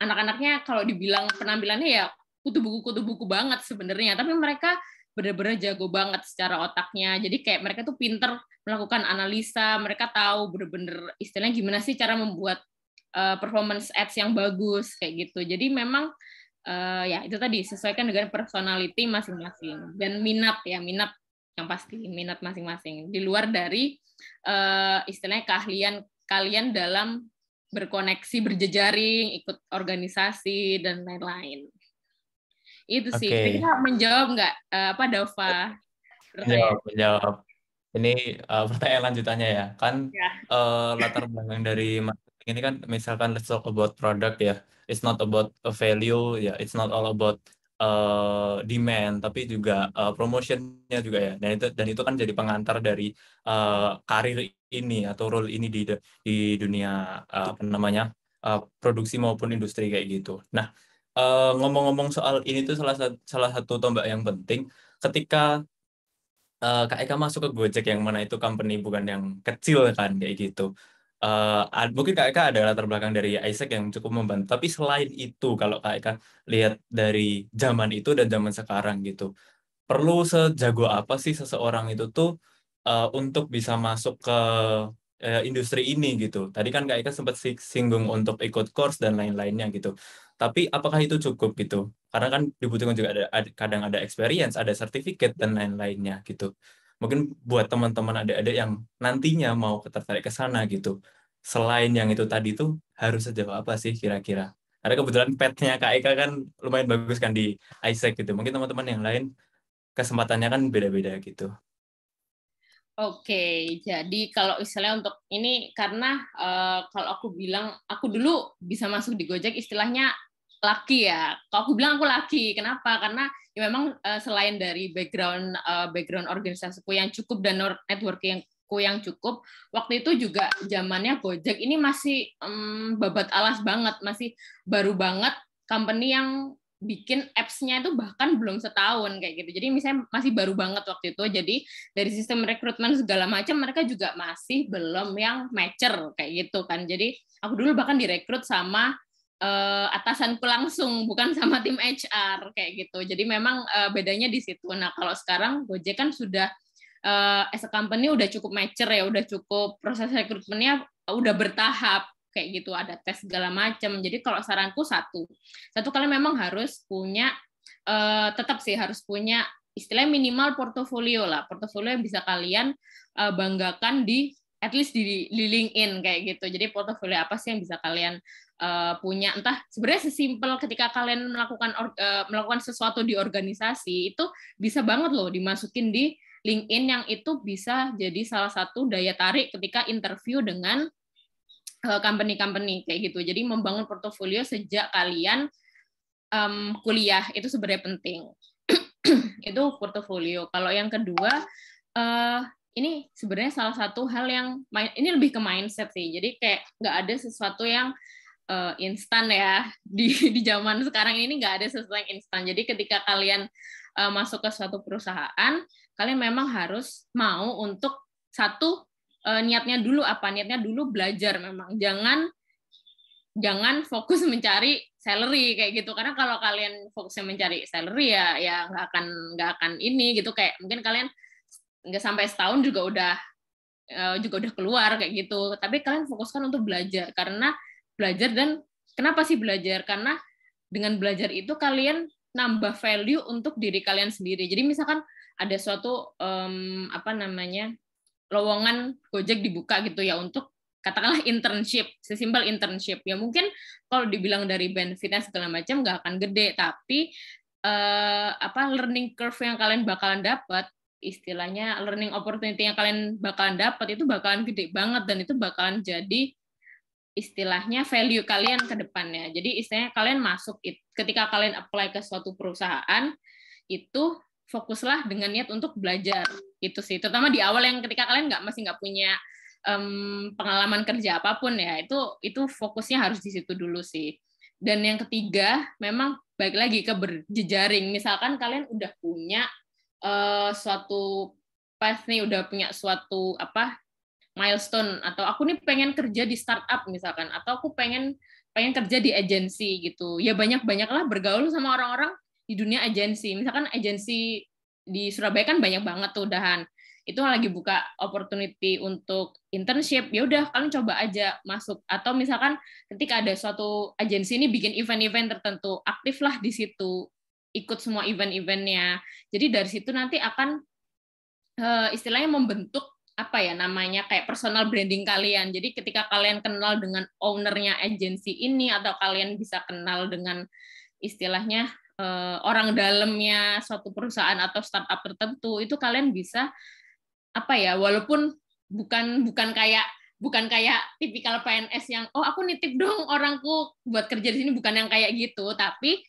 anak-anaknya kalau dibilang penampilannya ya kutu buku banget sebenarnya, tapi mereka benar-benar jago banget secara otaknya. Jadi kayak mereka tuh pinter melakukan analisa, mereka tahu benar-benar istilahnya gimana sih cara membuat performance ads yang bagus kayak gitu. Jadi memang ya itu tadi sesuaikan dengan personality masing-masing dan minat yang pasti, minat masing-masing di luar dari istilahnya keahlian kalian dalam berkoneksi, berjejaring, ikut organisasi dan lain-lain. Itu sih. Oke. Kira-kira menjawab nggak Dava? Menjawab. Ini pertanyaan lanjutannya ya. Kan Ya. Latar belakang dari marketing ini kan misalkan let's talk about product ya. It's not about a value ya. It's not all about demand, tapi juga promotionnya juga ya. Dan itu kan jadi pengantar dari karir ini atau role ini di dunia produksi maupun industri kayak gitu. Nah, ngomong-ngomong soal ini tuh salah satu tombak yang penting ketika Kak Eka masuk ke Gojek yang mana itu company bukan yang kecil kan kayak gitu. Mungkin Kak Eka ada latar belakang dari Isaac yang cukup membantu. Tapi selain itu, kalau Kak Eka lihat dari zaman itu dan zaman sekarang gitu, perlu sejago apa sih seseorang itu tuh untuk bisa masuk ke industri ini gitu. Tadi kan Kak Eka sempat singgung untuk ikut course dan lain-lainnya gitu. Tapi apakah itu cukup gitu? Karena kan dibutuhkan juga kadang ada experience, ada sertifikat dan lain-lainnya gitu. Mungkin buat teman-teman adik-adik yang nantinya mau tertarik ke sana gitu. Selain yang itu tadi tuh harus sejauh apa sih kira-kira? Karena kebetulan petnya Kak Eka kan lumayan bagus kan di Isaac gitu. Mungkin teman-teman yang lain kesempatannya kan beda-beda gitu. Oke, jadi kalau misalnya untuk ini karena kalau aku bilang aku dulu bisa masuk di Gojek istilahnya laki ya. Kalau aku bilang aku laki, kenapa? Karena ya memang selain dari background organisasiku yang cukup dan networkingku yang cukup, waktu itu juga zamannya Gojek ini masih babat alas banget, masih baru banget company yang bikin apps-nya itu bahkan belum setahun kayak gitu. Jadi misalnya masih baru banget waktu itu. Jadi dari sistem rekrutmen segala macam mereka juga masih belum yang mature kayak gitu kan. Jadi aku dulu bahkan direkrut sama atasanku langsung, bukan sama tim HR kayak gitu. Jadi memang bedanya di situ. Nah kalau sekarang Gojek kan sudah as a company udah cukup mature ya, udah cukup proses rekrutmennya udah bertahap kayak gitu, ada tes segala macam. Jadi kalau saranku satu kalian memang harus punya tetap sih harus punya istilahnya minimal portofolio lah, portofolio yang bisa kalian banggakan di at least di LinkedIn kayak gitu. Jadi portofolio apa sih yang bisa kalian punya, entah sebenarnya sesimpel ketika kalian melakukan sesuatu di organisasi itu bisa banget loh dimasukin di LinkedIn yang itu bisa jadi salah satu daya tarik ketika interview dengan company-company kayak gitu. Jadi membangun portofolio sejak kalian kuliah itu sebenarnya penting. Itu portofolio. Kalau yang kedua, ini sebenarnya salah satu hal yang ini lebih ke mindset sih. Jadi kayak nggak ada sesuatu yang instan ya di zaman sekarang ini, nggak ada sesuatu yang instan. Jadi ketika kalian masuk ke suatu perusahaan, kalian memang harus mau untuk satu niatnya dulu apa? Niatnya dulu belajar memang. Jangan fokus mencari salary kayak gitu. Karena kalau kalian fokusnya mencari salary ya nggak akan ini gitu, kayak mungkin kalian nggak sampai setahun juga udah keluar kayak gitu. Tapi kalian fokuskan untuk belajar, karena belajar. Dan kenapa sih belajar? Karena dengan belajar itu kalian nambah value untuk diri kalian sendiri. Jadi misalkan ada suatu lowongan Gojek dibuka gitu ya untuk katakanlah internship, sesimpel internship ya, mungkin kalau dibilang dari benefitnya segala macam nggak akan gede, tapi learning curve yang kalian bakalan dapat, istilahnya learning opportunity yang kalian bakalan dapat itu bakalan gede banget, dan itu bakalan jadi istilahnya value kalian ke depannya. Jadi istilahnya kalian masuk, ketika kalian apply ke suatu perusahaan itu fokuslah dengan niat untuk belajar itu sih, terutama di awal yang ketika kalian masih nggak punya pengalaman kerja apapun ya, itu fokusnya harus di situ dulu sih. Dan yang ketiga memang balik lagi ke berjejaring. Misalkan kalian udah punya suatu path nih, udah punya suatu milestone, atau aku nih pengen kerja di startup misalkan, atau aku pengen kerja di agensi gitu ya, banyaklah bergaul sama orang-orang di dunia agensi. Misalkan agensi di Surabaya kan banyak banget tuh udahan, itu lagi buka opportunity untuk internship, ya udah kalian coba aja masuk. Atau misalkan ketika ada suatu agensi ini bikin event-event tertentu, aktiflah di situ, ikut semua event-eventnya. Jadi dari situ nanti akan istilahnya membentuk kayak personal branding kalian. Jadi ketika kalian kenal dengan ownernya agensi ini, atau kalian bisa kenal dengan istilahnya orang dalamnya suatu perusahaan atau startup tertentu, itu kalian bisa walaupun bukan kayak tipikal PNS yang aku nitip dong orangku buat kerja di sini, bukan yang kayak gitu, tapi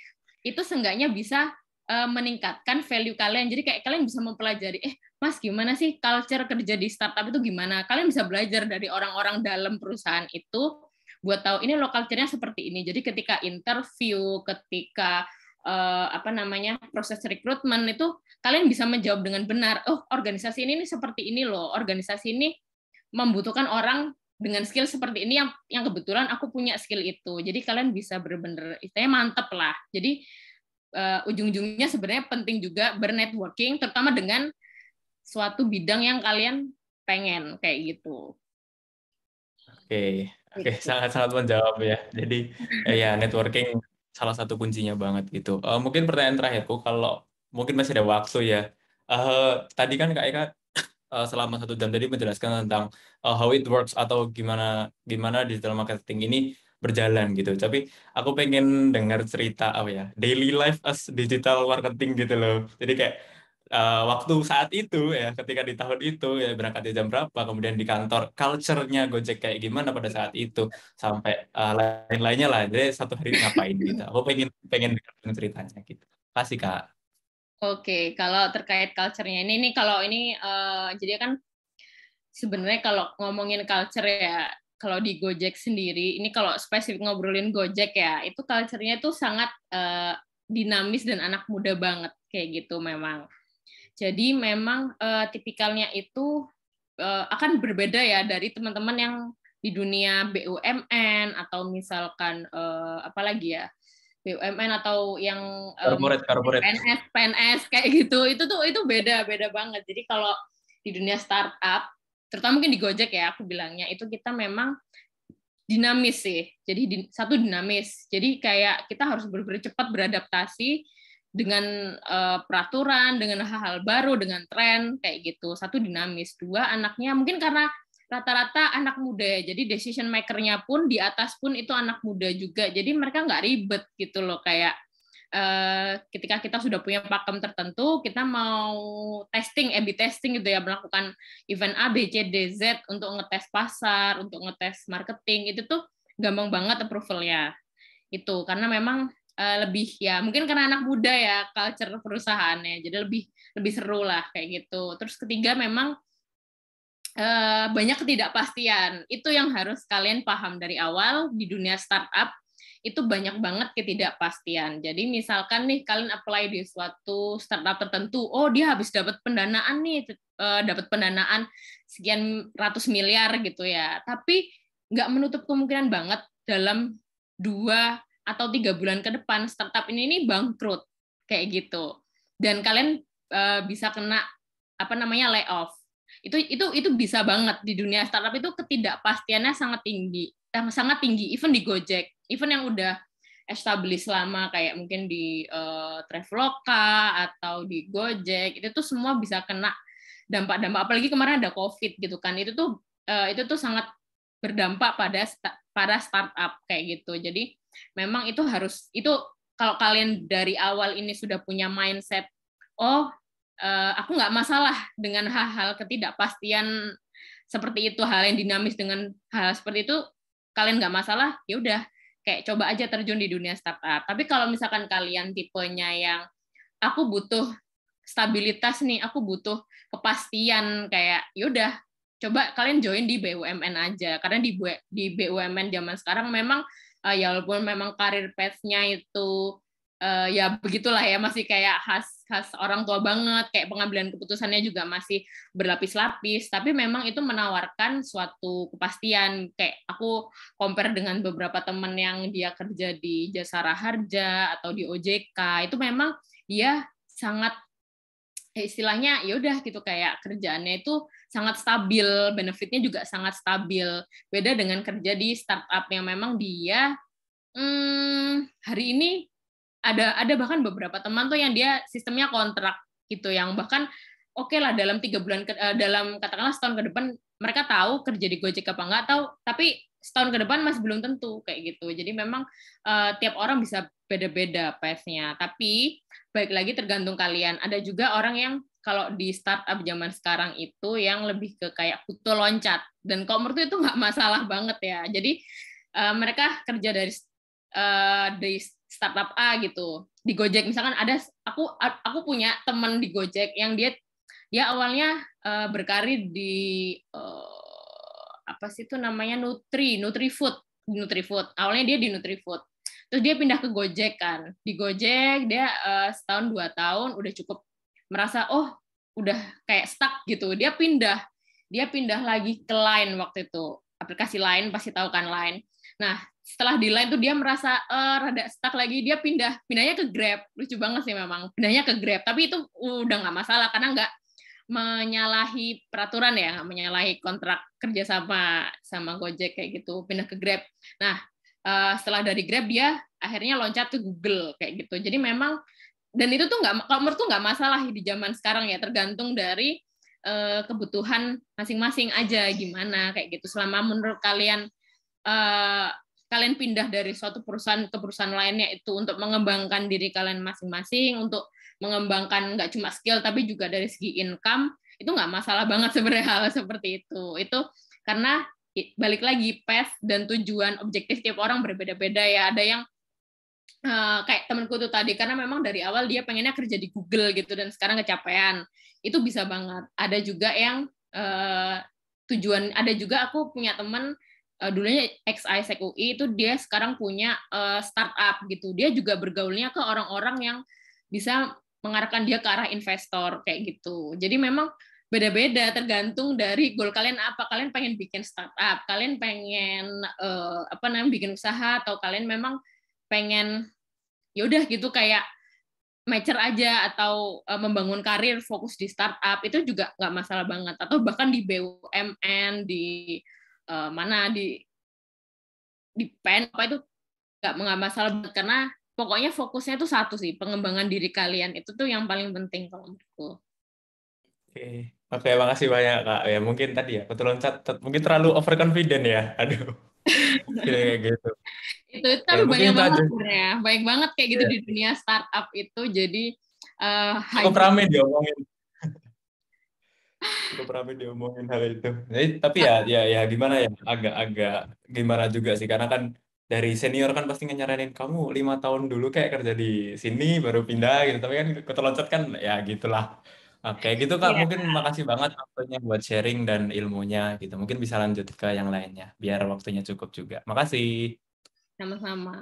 itu seenggaknya bisa meningkatkan value kalian. Jadi kayak kalian bisa mempelajari, Mas gimana sih culture kerja di startup itu gimana? Kalian bisa belajar dari orang-orang dalam perusahaan itu buat tahu ini loh culture-nya seperti ini. Jadi ketika interview, ketika proses rekrutmen itu kalian bisa menjawab dengan benar. Oh, organisasi ini seperti ini loh. Organisasi ini membutuhkan orang dengan skill seperti ini yang kebetulan aku punya skill itu. Jadi kalian bisa benar-benar istilahnya mantep lah. Jadi ujung-ujungnya sebenarnya penting juga bernetworking, terutama dengan suatu bidang yang kalian pengen kayak gitu. Oke, sangat-sangat menjawab ya. Jadi ya networking salah satu kuncinya banget gitu. Mungkin pertanyaan terakhirku, kalau mungkin masih ada waktu ya. Tadi kan Kak Eka selama 1 jam tadi menjelaskan tentang how it works atau gimana digital marketing ini berjalan gitu. Tapi aku pengen dengar cerita daily life as digital marketing gitu loh. Jadi kayak waktu saat itu ya, ketika di tahun itu ya berangkat jam berapa, kemudian di kantor culture-nya Gojek kayak gimana pada saat itu, sampai lain-lainnya lah. Jadi satu hari ngapain gitu. Aku pengen dengar ceritanya gitu. Kasih Kak. Oke, kalau terkait culture-nya ini kalau ini jadi kan sebenarnya kalau ngomongin culture ya, kalau di Gojek sendiri, ini kalau spesifik ngobrolin Gojek ya, itu culture-nya itu sangat dinamis dan anak muda banget kayak gitu memang. Jadi memang tipikalnya itu akan berbeda ya dari teman-teman yang di dunia BUMN atau misalkan apalagi ya, BUMN atau yang corporate. PNS kayak gitu. Itu beda banget. Jadi kalau di dunia startup, terutama mungkin di Gojek ya, aku bilangnya itu kita memang dinamis sih. Jadi satu dinamis. Jadi kayak kita harus benar-benar cepat beradaptasi dengan peraturan, dengan hal-hal baru, dengan tren kayak gitu. Satu dinamis. 2 anaknya mungkin karena rata-rata anak muda ya. Jadi decision maker-nya pun di atas pun itu anak muda juga. Jadi mereka nggak ribet gitu loh, kayak ketika kita sudah punya pakem tertentu, kita mau testing, A/B testing gitu ya, melakukan event A, B, C, D, Z untuk ngetes pasar, untuk ngetes marketing, itu tuh gampang banget approval-nya. Itu karena memang lebih ya, mungkin karena anak muda ya, culture perusahaannya, jadi lebih seru lah kayak gitu. Terus ketiga memang banyak ketidakpastian. Itu yang harus kalian paham dari awal di dunia startup. Itu banyak banget ketidakpastian. Jadi misalkan nih kalian apply di suatu startup tertentu, oh dia habis dapat pendanaan nih, dapat pendanaan sekian ratus miliar gitu ya. Tapi nggak menutup kemungkinan banget dalam 2 atau 3 bulan ke depan startup ini bangkrut kayak gitu. Dan kalian bisa kena layoff. Itu bisa banget di dunia startup, itu ketidakpastiannya sangat tinggi even di Gojek, even yang udah established lama kayak mungkin di Traveloka atau di Gojek, itu tuh semua bisa kena dampak-dampak, apalagi kemarin ada COVID gitu kan, itu tuh sangat berdampak pada startup kayak gitu. Jadi memang itu kalau kalian dari awal ini sudah punya mindset, aku nggak masalah dengan hal-hal ketidakpastian seperti itu, hal yang dinamis dengan hal seperti itu, kalian nggak masalah, ya udah kayak coba aja terjun di dunia startup. Tapi kalau misalkan kalian tipenya yang aku butuh stabilitas nih, aku butuh kepastian, kayak yaudah coba kalian join di BUMN aja, karena di BUMN zaman sekarang memang ya walaupun memang karir path-nya itu ya begitulah ya, masih kayak khas orang tua banget, kayak pengambilan keputusannya juga masih berlapis-lapis, tapi memang itu menawarkan suatu kepastian. Kayak aku compare dengan beberapa teman yang dia kerja di Jasara Harja atau di OJK, itu memang dia sangat istilahnya ya udah gitu, kayak kerjaannya itu sangat stabil, benefitnya juga sangat stabil. Beda dengan kerja di startup yang memang dia hari ini ada bahkan beberapa teman tuh yang dia sistemnya kontrak gitu, yang bahkan oke lah dalam 3 bulan dalam katakanlah setahun ke depan mereka tahu kerja di Gojek apa nggak tahu, tapi setahun ke depan masih belum tentu kayak gitu. Jadi memang tiap orang bisa beda-beda path-nya, tapi baik lagi tergantung kalian. Ada juga orang yang kalau di startup zaman sekarang itu yang lebih ke kayak kutu loncat, dan kalau menurut itu nggak masalah banget ya. Jadi mereka kerja dari startup A gitu. Di Gojek misalkan aku punya teman di Gojek yang dia awalnya berkarir di apa sih itu namanya Nutrifood. Awalnya dia di Nutrifood. Terus dia pindah ke Gojek kan. Di Gojek dia setahun 2 tahun udah cukup merasa oh udah kayak stuck gitu. Dia pindah lagi ke Line waktu itu. Aplikasi Line pasti tahu kan Line. Nah, setelah di Line tuh dia merasa rada stuck lagi, dia pindahnya ke Grab. Lucu banget sih memang. Pindahnya ke Grab, tapi itu udah nggak masalah karena nggak menyalahi peraturan ya, nggak menyalahi kontrak kerja sama Gojek kayak gitu, pindah ke Grab. Nah, setelah dari Grab dia akhirnya loncat ke Google kayak gitu. Jadi memang dan itu tuh nggak, kalau menurut tuh nggak masalah di zaman sekarang ya, tergantung dari kebutuhan masing-masing aja gimana kayak gitu. Selama menurut kalian kalian pindah dari suatu perusahaan ke perusahaan lainnya itu untuk mengembangkan diri kalian masing-masing, untuk mengembangkan nggak cuma skill tapi juga dari segi income, itu nggak masalah banget sebenarnya hal seperti itu. Itu karena balik lagi path dan tujuan objektif tiap orang berbeda-beda ya. Ada yang kayak temanku tuh tadi, karena memang dari awal dia pengennya kerja di Google gitu dan sekarang kecapean, itu bisa banget. Ada juga yang tujuan, ada juga aku punya teman dulunya ex Isaac UI, itu dia sekarang punya startup gitu. Dia juga bergaulnya ke orang-orang yang bisa mengarahkan dia ke arah investor kayak gitu. Jadi memang beda-beda tergantung dari goal kalian apa. Kalian pengen bikin startup, kalian pengen bikin usaha, atau kalian memang pengen ya udah gitu kayak mature aja, atau membangun karir fokus di startup, itu juga nggak masalah banget. Atau bahkan di BUMN, di mana di PEN apa itu nggak masalah banget, karena pokoknya fokusnya itu satu sih, pengembangan diri kalian itu tuh yang paling penting kalau menurutku. Oke, makasih banyak Kak. Ya mungkin tadi ya, kebetulan mungkin terlalu overconfident ya. Aduh, kayak gitu. Itu Ya tapi mungkin banyak itu banget aja. sebenarnya, banyak banget kayak gitu Ya, di dunia startup itu. Jadi cukup hybrid. ramai diomongin. Cukup ramai diomongin hal itu. Jadi, tapi ya gimana ya, agak-agak gimana juga sih, karena kan dari senior kan pasti nyaranin kamu 5 tahun dulu kayak kerja di sini baru pindah gitu. Tapi kan keteloncat kan ya gitulah. Oke gitu Kak, Iya, mungkin makasih banget waktunya buat sharing dan ilmunya gitu. Mungkin bisa lanjut ke yang lainnya biar waktunya cukup juga. Makasih. sama-sama.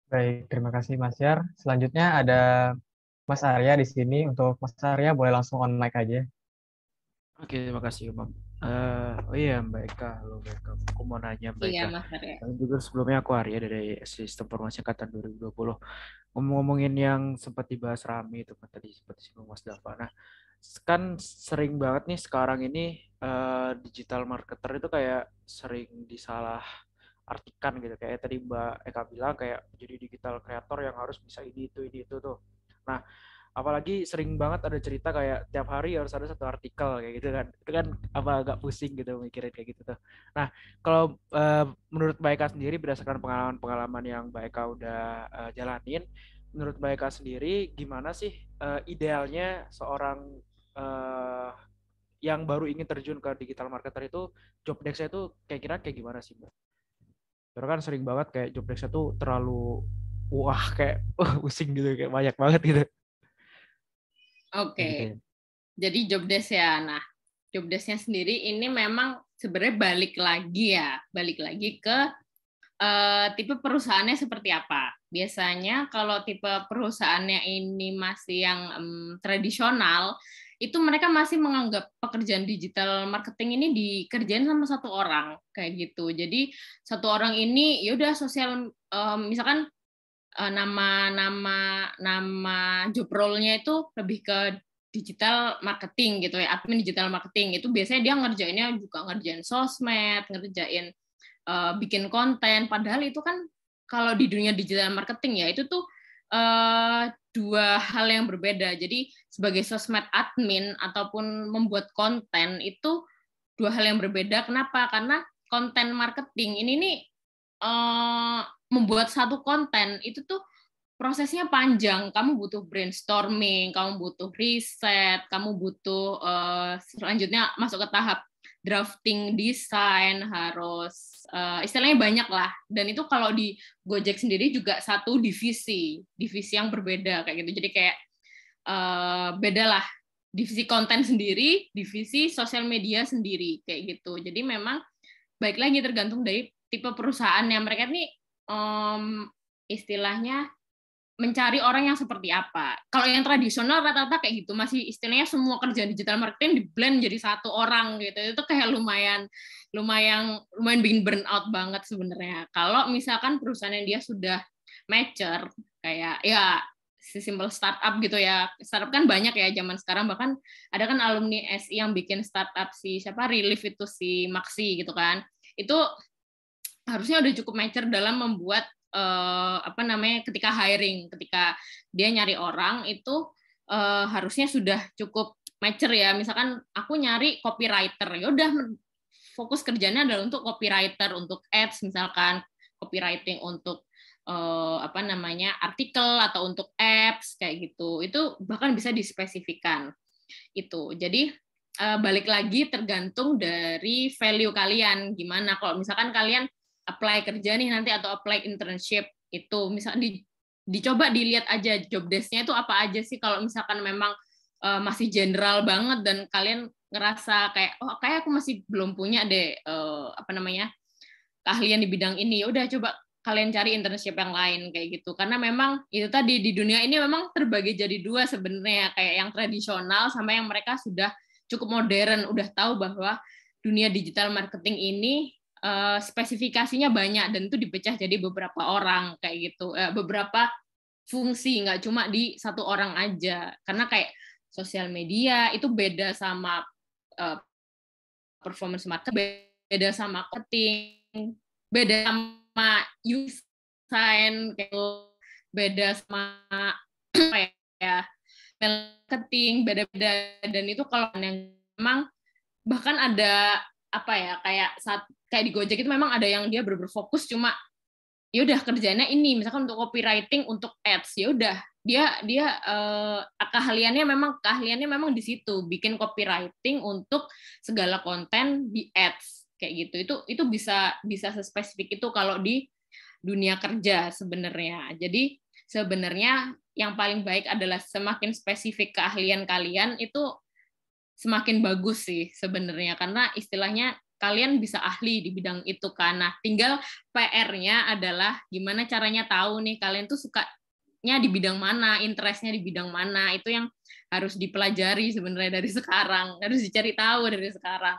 Baik, terima kasih Mas Yar. Selanjutnya ada Mas Arya di sini. Untuk Mas Arya boleh langsung on mic aja. Oke, terima kasih Umam. Oh iya Mbak Eka, halo Mbak Eka. Aku mau nanya Mbak Iya, Eka. Mas Arya. Dan juga sebelumnya aku Arya dari Sistem Informasi Angkatan 2020. Ngomong-ngomongin yang sempat dibahas rame itu kan tadi seperti singgung Mas Dava. Nah, kan sering banget nih sekarang ini digital marketer itu kayak sering disalah artikan gitu. Kayak tadi Mbak Eka bilang kayak jadi digital creator yang harus bisa ini itu tuh. Nah, apalagi sering banget ada cerita kayak tiap hari harus ada satu artikel kayak gitu kan. Itu kan apa agak pusing gitu mikirin kayak gitu tuh. Nah, kalau menurut Mbak Eka sendiri berdasarkan pengalaman-pengalaman yang Mbak Eka udah jalanin, menurut Mbak Eka sendiri gimana sih idealnya seorang yang baru ingin terjun ke digital marketer itu job desk-nya itu kayak gimana sih Mbak? Karena kan sering banget kayak job desk-nya tuh terlalu wah kayak pusing gitu, kayak banyak banget gitu. Oke. Gitu ya. Jadi job desk ya. Nah, job desk-nya sendiri ini memang sebenarnya balik lagi ke tipe perusahaannya seperti apa. Biasanya kalau tipe perusahaannya ini masih yang tradisional, itu mereka masih menganggap pekerjaan digital marketing ini dikerjain sama satu orang kayak gitu. Jadi satu orang ini ya udah sosial, misalkan nama job role-nya itu lebih ke digital marketing gitu ya, admin digital marketing. Itu biasanya dia ngerjain sosmed, ngerjain bikin konten. Padahal itu kan kalau di dunia digital marketing ya itu tuh dua hal yang berbeda. Jadi sebagai sosmed admin ataupun membuat konten itu dua hal yang berbeda. Kenapa? Karena konten marketing ini nih membuat satu konten itu tuh prosesnya panjang. Kamu butuh brainstorming, kamu butuh riset, kamu butuh selanjutnya masuk ke tahap drafting desain, harus istilahnya banyak lah. Dan itu kalau di Gojek sendiri juga satu divisi yang berbeda kayak gitu. Jadi kayak beda lah, divisi konten sendiri, divisi sosial media sendiri kayak gitu. Jadi memang baik lagi tergantung dari tipe perusahaan yang mereka ini istilahnya mencari orang yang seperti apa. Kalau yang tradisional rata-rata kayak gitu, masih istilahnya semua kerjaan digital marketing di blend jadi satu orang gitu. Itu kayak lumayan bikin burnout banget sebenarnya. Kalau misalkan perusahaan yang dia sudah mature, kayak ya simple startup gitu ya. Startup kan banyak ya zaman sekarang, bahkan ada kan alumni SI yang bikin startup Relief itu si Maxi gitu kan. Itu harusnya udah cukup mature dalam membuat ketika hiring, ketika dia nyari orang itu harusnya sudah cukup mature ya. Misalkan aku nyari copywriter, ya udah fokus kerjanya adalah untuk copywriter, untuk ads misalkan, copywriting untuk artikel atau untuk apps kayak gitu. Itu bahkan bisa dispesifikan itu. Jadi balik lagi tergantung dari value kalian gimana. Kalau misalkan kalian apply kerja nih nanti atau apply internship itu misalnya dicoba dilihat aja job desk-nya itu apa aja sih. Kalau misalkan memang masih general banget dan kalian ngerasa kayak kayak aku masih belum punya deh keahlian di bidang ini, ya udah coba kalian cari internship yang lain kayak gitu. Karena memang itu tadi di dunia ini memang terbagi jadi dua sebenarnya, kayak yang tradisional sama yang mereka sudah cukup modern, udah tahu bahwa dunia digital marketing ini spesifikasinya banyak dan itu dipecah jadi beberapa orang kayak gitu, beberapa fungsi, nggak cuma di satu orang aja. Karena kayak sosial media itu beda sama performance marketing, beda sama marketing, beda sama user design, beda sama marketing, beda-beda. Dan itu kalau yang memang bahkan ada kayak di Gojek itu memang ada yang dia berfokus cuma ya udah kerjanya ini, misalkan untuk copywriting untuk ads, ya udah dia keahliannya memang di situ, bikin copywriting untuk segala konten di ads kayak gitu. Itu bisa spesifik itu kalau di dunia kerja sebenarnya. Jadi sebenarnya yang paling baik adalah semakin spesifik keahlian kalian itu semakin bagus sih sebenarnya, karena istilahnya kalian bisa ahli di bidang itu kan. Nah, tinggal PR-nya adalah gimana caranya tahu nih kalian tuh sukanya di bidang mana, interest-nya di bidang mana. Itu yang harus dipelajari sebenarnya dari sekarang, harus dicari tahu dari sekarang.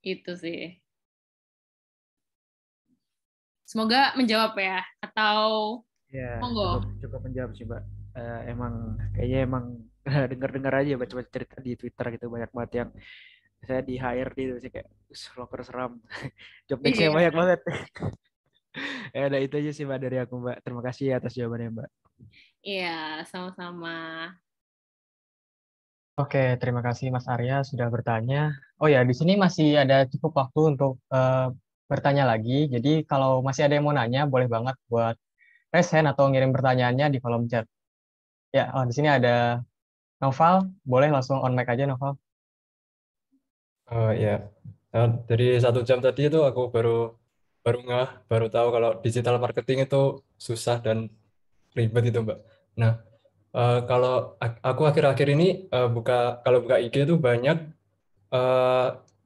Itu sih. Semoga menjawab ya, atau ya monggo. cukup menjawab sih Mbak. Kayaknya emang dengar-dengar aja baca cerita di Twitter gitu, banyak banget yang saya di hire gitu sih, kayak loker seram. Job desk-nya banyak banget. Ya udah itu aja sih Mbak dari aku Mbak. Terima kasih atas jawabannya Mbak. Iya, sama-sama. Oke, terima kasih Mas Arya sudah bertanya. Oh ya, di sini masih ada cukup waktu untuk bertanya lagi. Jadi kalau masih ada yang mau nanya, boleh banget buat raise hand atau ngirim pertanyaannya di kolom chat. Ya, di sini ada Noval, boleh langsung on mic aja Noval. Ya, dari 1 jam tadi itu aku baru tahu kalau digital marketing itu susah dan ribet itu Mbak. Nah, kalau aku akhir-akhir ini buka IG itu banyak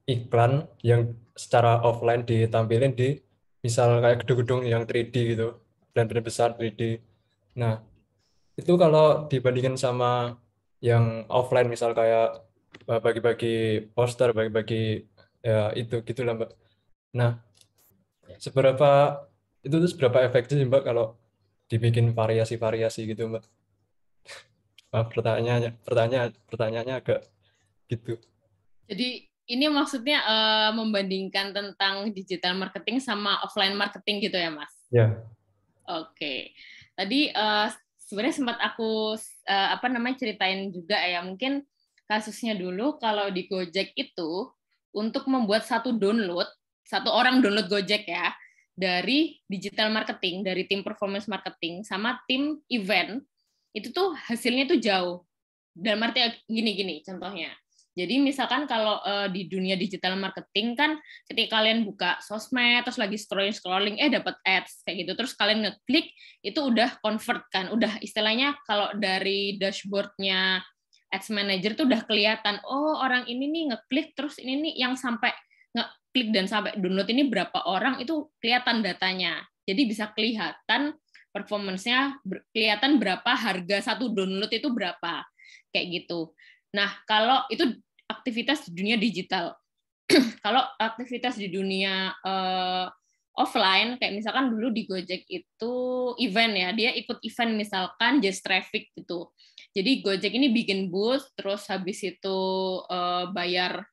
iklan yang secara offline ditampilin di misal kayak gedung-gedung yang 3D gitu, brand-brand besar 3D. Nah, itu kalau dibandingin sama yang offline misal kayak bagi-bagi poster, bagi-bagi ya itu gitulah Mbak. Nah, seberapa efektif sih Mbak kalau dibikin variasi-variasi gitu Mbak? Pertanyaannya agak gitu. Jadi ini maksudnya membandingkan tentang digital marketing sama offline marketing gitu ya, Mas? Ya. Oke. Tadi sebenarnya sempat aku ceritain juga ya. Mungkin kasusnya dulu kalau di Gojek itu untuk membuat satu orang download Gojek ya, dari digital marketing, dari tim performance marketing sama tim event, itu tuh hasilnya tuh jauh. Dalam arti gini contohnya. Jadi misalkan kalau di dunia digital marketing kan ketika kalian buka sosmed terus lagi scrolling dapat ads kayak gitu, terus kalian ngeklik itu udah convert kan, udah istilahnya kalau dari dashboardnya ads manager tuh udah kelihatan, oh orang ini nih ngeklik terus ini nih yang sampai klik dan sampai download ini berapa orang, itu kelihatan datanya. Jadi bisa kelihatan performance-nya, kelihatan berapa harga satu download itu berapa, kayak gitu. Nah, kalau itu aktivitas di dunia digital. Kalau aktivitas di dunia offline, kayak misalkan dulu di Gojek itu event ya, dia ikut event misalkan Just Traffic gitu. Jadi Gojek ini bikin booth, terus habis itu bayar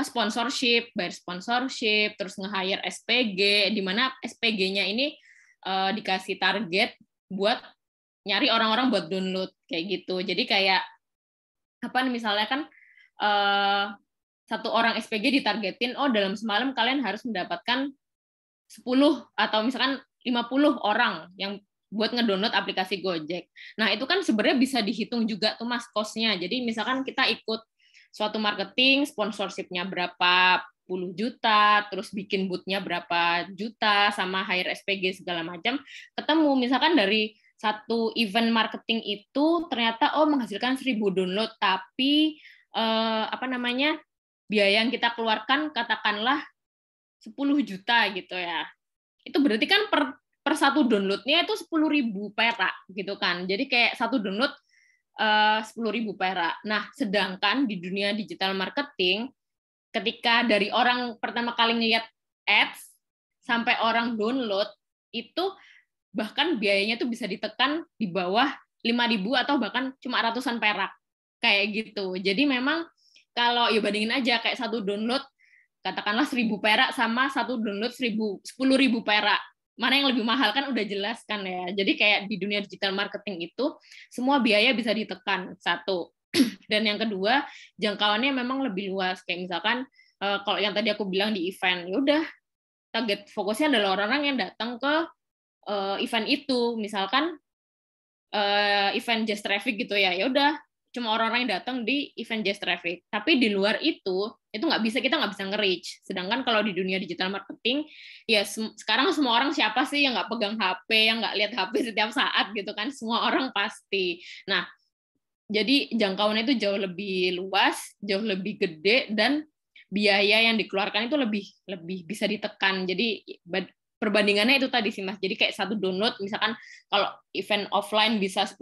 sponsorship, bayar sponsorship, terus nge-hire SPG, di mana SPG-nya ini dikasih target buat nyari orang-orang buat download kayak gitu. Jadi kayak misalnya kan satu orang SPG ditargetin, dalam semalam kalian harus mendapatkan 10 atau misalkan 50 orang yang buat ngedownload aplikasi Gojek. Nah, itu kan sebenarnya bisa dihitung juga tuh Mas cost-nya. Jadi misalkan kita ikut suatu marketing, sponsorship-nya berapa puluh juta, terus bikin booth-nya berapa juta, sama hire SPG segala macam, ketemu misalkan dari satu event marketing itu ternyata menghasilkan 1000 download, tapi biaya yang kita keluarkan katakanlah 10 juta gitu ya. Itu berarti kan per satu downloadnya itu 10.000 perak gitu kan. Jadi kayak satu download 10.000 perak. Nah, sedangkan di dunia digital marketing, ketika dari orang pertama kali ngeliat ads sampai orang download, itu bahkan biayanya tuh bisa ditekan di bawah 5.000 atau bahkan cuma ratusan perak. Kayak gitu. Jadi memang kalau bandingin aja kayak satu download katakanlah 1.000 perak sama satu download 10.000 perak. Mana yang lebih mahal kan udah jelas kan ya. Jadi kayak di dunia digital marketing itu semua biaya bisa ditekan, satu. Dan yang kedua, jangkauannya memang lebih luas. Kayak misalkan kalau yang tadi aku bilang di event, ya udah target fokusnya adalah orang-orang yang datang ke event itu. Misalkan event Just Traffic gitu ya. Ya udah cuma orang-orang yang datang di event Just Traffic. Tapi di luar itu kita nggak bisa nge-reach. Sedangkan kalau di dunia digital marketing, ya sekarang semua orang siapa sih yang nggak pegang HP, yang nggak lihat HP setiap saat gitu kan? Semua orang pasti. Nah, jadi jangkauannya itu jauh lebih luas, jauh lebih gede, dan biaya yang dikeluarkan itu lebih bisa ditekan. Jadi perbandingannya itu tadi sih Mas. Jadi kayak satu download, misalkan kalau event offline bisa 10.000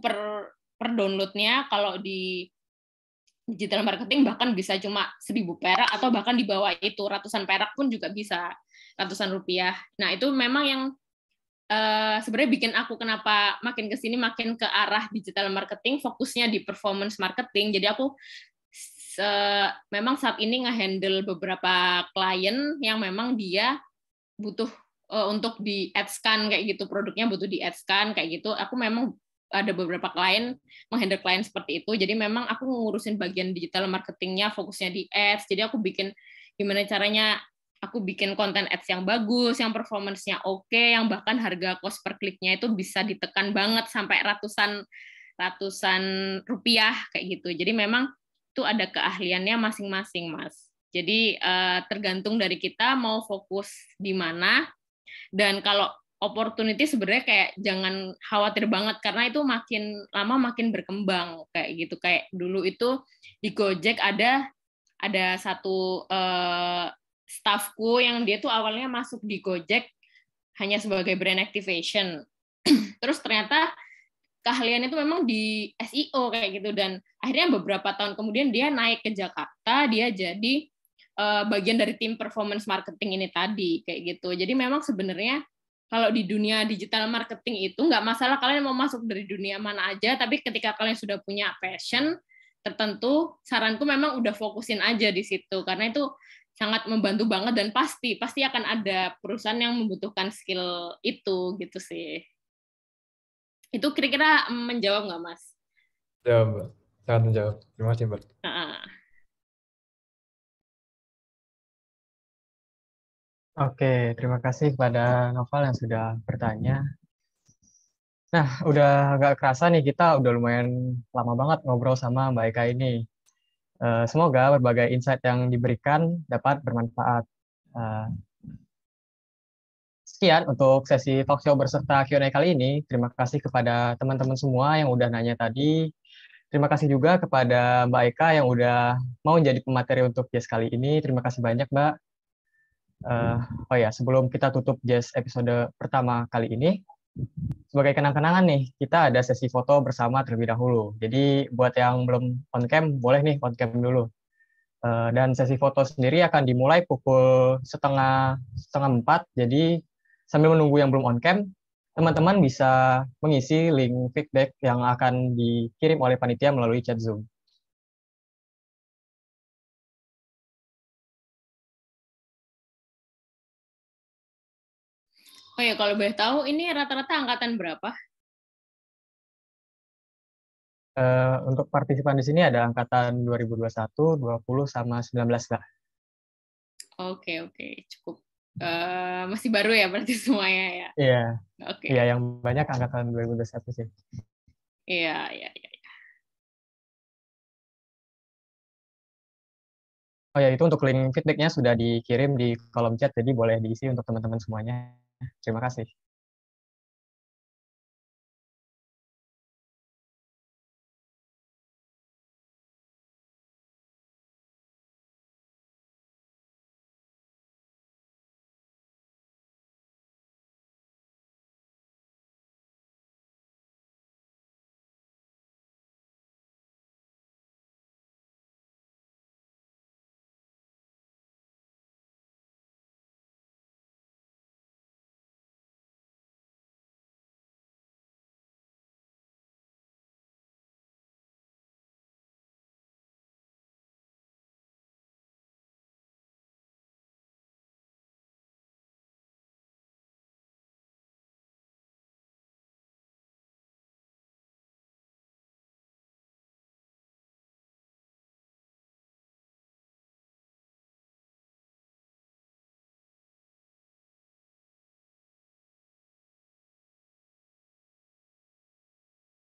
per downloadnya, kalau di digital marketing bahkan bisa cuma 1.000 perak atau bahkan di bawah itu, ratusan perak pun juga bisa, ratusan rupiah. Nah, itu memang yang sebenarnya bikin aku kenapa makin kesini makin ke arah digital marketing, fokusnya di performance marketing. Jadi aku memang saat ini nge-handle beberapa klien yang memang dia butuh untuk di ads-kan kayak gitu, produknya butuh di ads-kan kayak gitu. Aku memang ada beberapa klien, menghandle klien seperti itu. Jadi memang aku ngurusin bagian digital marketingnya, fokusnya di ads. Jadi aku bikin gimana caranya aku bikin konten ads yang bagus, yang performance-nya oke, yang bahkan harga cost per kliknya itu bisa ditekan banget sampai ratusan rupiah kayak gitu. Jadi memang itu ada keahliannya masing-masing, Mas. Jadi tergantung dari kita mau fokus di mana. Dan kalau opportunity sebenarnya kayak jangan khawatir banget, karena itu makin lama makin berkembang kayak gitu. Kayak dulu itu di Gojek ada satu staffku yang dia tuh awalnya masuk di Gojek hanya sebagai brand activation. Terus ternyata keahlian itu memang di SEO kayak gitu, dan akhirnya beberapa tahun kemudian dia naik ke Jakarta, dia jadi bagian dari tim performance marketing ini tadi kayak gitu. Jadi memang sebenarnya kalau di dunia digital marketing itu nggak masalah kalian mau masuk dari dunia mana aja, tapi ketika kalian sudah punya passion tertentu, saranku memang udah fokusin aja di situ, karena itu sangat membantu banget, dan pasti akan ada perusahaan yang membutuhkan skill itu gitu sih. Itu kira-kira menjawab nggak, Mas? Jawab, Mbak. Sangat menjawab. Terima kasih, Mbak. Oke, terima kasih kepada Noval yang sudah bertanya. Nah, udah agak kerasa nih, kita udah lumayan lama banget ngobrol sama Mbak Eka ini. Semoga berbagai insight yang diberikan dapat bermanfaat. Sekian untuk sesi talkshow berserta Q&A kali ini. Terima kasih kepada teman-teman semua yang udah nanya tadi. Terima kasih juga kepada Mbak Eka yang udah mau jadi pemateri untuk Jazz kali ini. Terima kasih banyak, Mbak. Oh ya, sebelum kita tutup Jazz episode pertama kali ini, sebagai kenang-kenangan nih, kita ada sesi foto bersama terlebih dahulu. Jadi buat yang belum on cam, boleh nih on cam dulu. Dan sesi foto sendiri akan dimulai pukul setengah 4. Jadi sambil menunggu yang belum on cam, teman-teman bisa mengisi link feedback yang akan dikirim oleh panitia melalui chat Zoom. Oh ya, kalau boleh tahu ini rata-rata angkatan berapa? Untuk partisipan di sini ada angkatan 2021, 20, sama 19, Kak. Oke, cukup. Masih baru ya berarti semuanya ya? Iya, Oke. iya yang banyak angkatan 2021 sih. Iya. Oh ya, itu untuk link feedbacknya sudah dikirim di kolom chat, jadi boleh diisi untuk teman-teman semuanya. Terima kasih.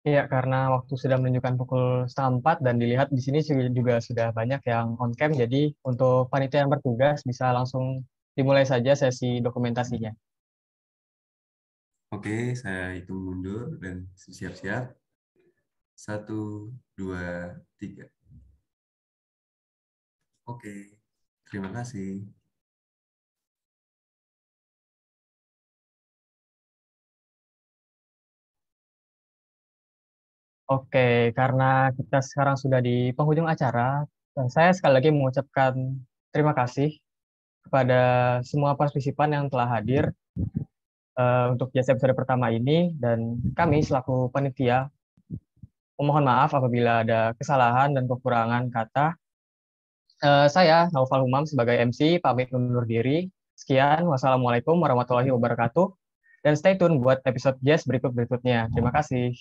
Iya, karena waktu sudah menunjukkan pukul 3:30 dan dilihat di sini juga sudah banyak yang on cam, jadi untuk panitia yang bertugas bisa langsung dimulai saja sesi dokumentasinya. Oke, saya hitung mundur dan siap-siap. 1, 2, 3. Oke, terima kasih. Oke, karena kita sekarang sudah di penghujung acara, saya sekali lagi mengucapkan terima kasih kepada semua partisipan yang telah hadir untuk jazz episode pertama ini, dan kami selaku panitia memohon maaf apabila ada kesalahan dan kekurangan kata. Saya, Naufal Humam, sebagai MC, pamit undur diri. Sekian, wassalamualaikum warahmatullahi wabarakatuh. Dan stay tune buat episode jazz berikut-berikutnya. Terima kasih.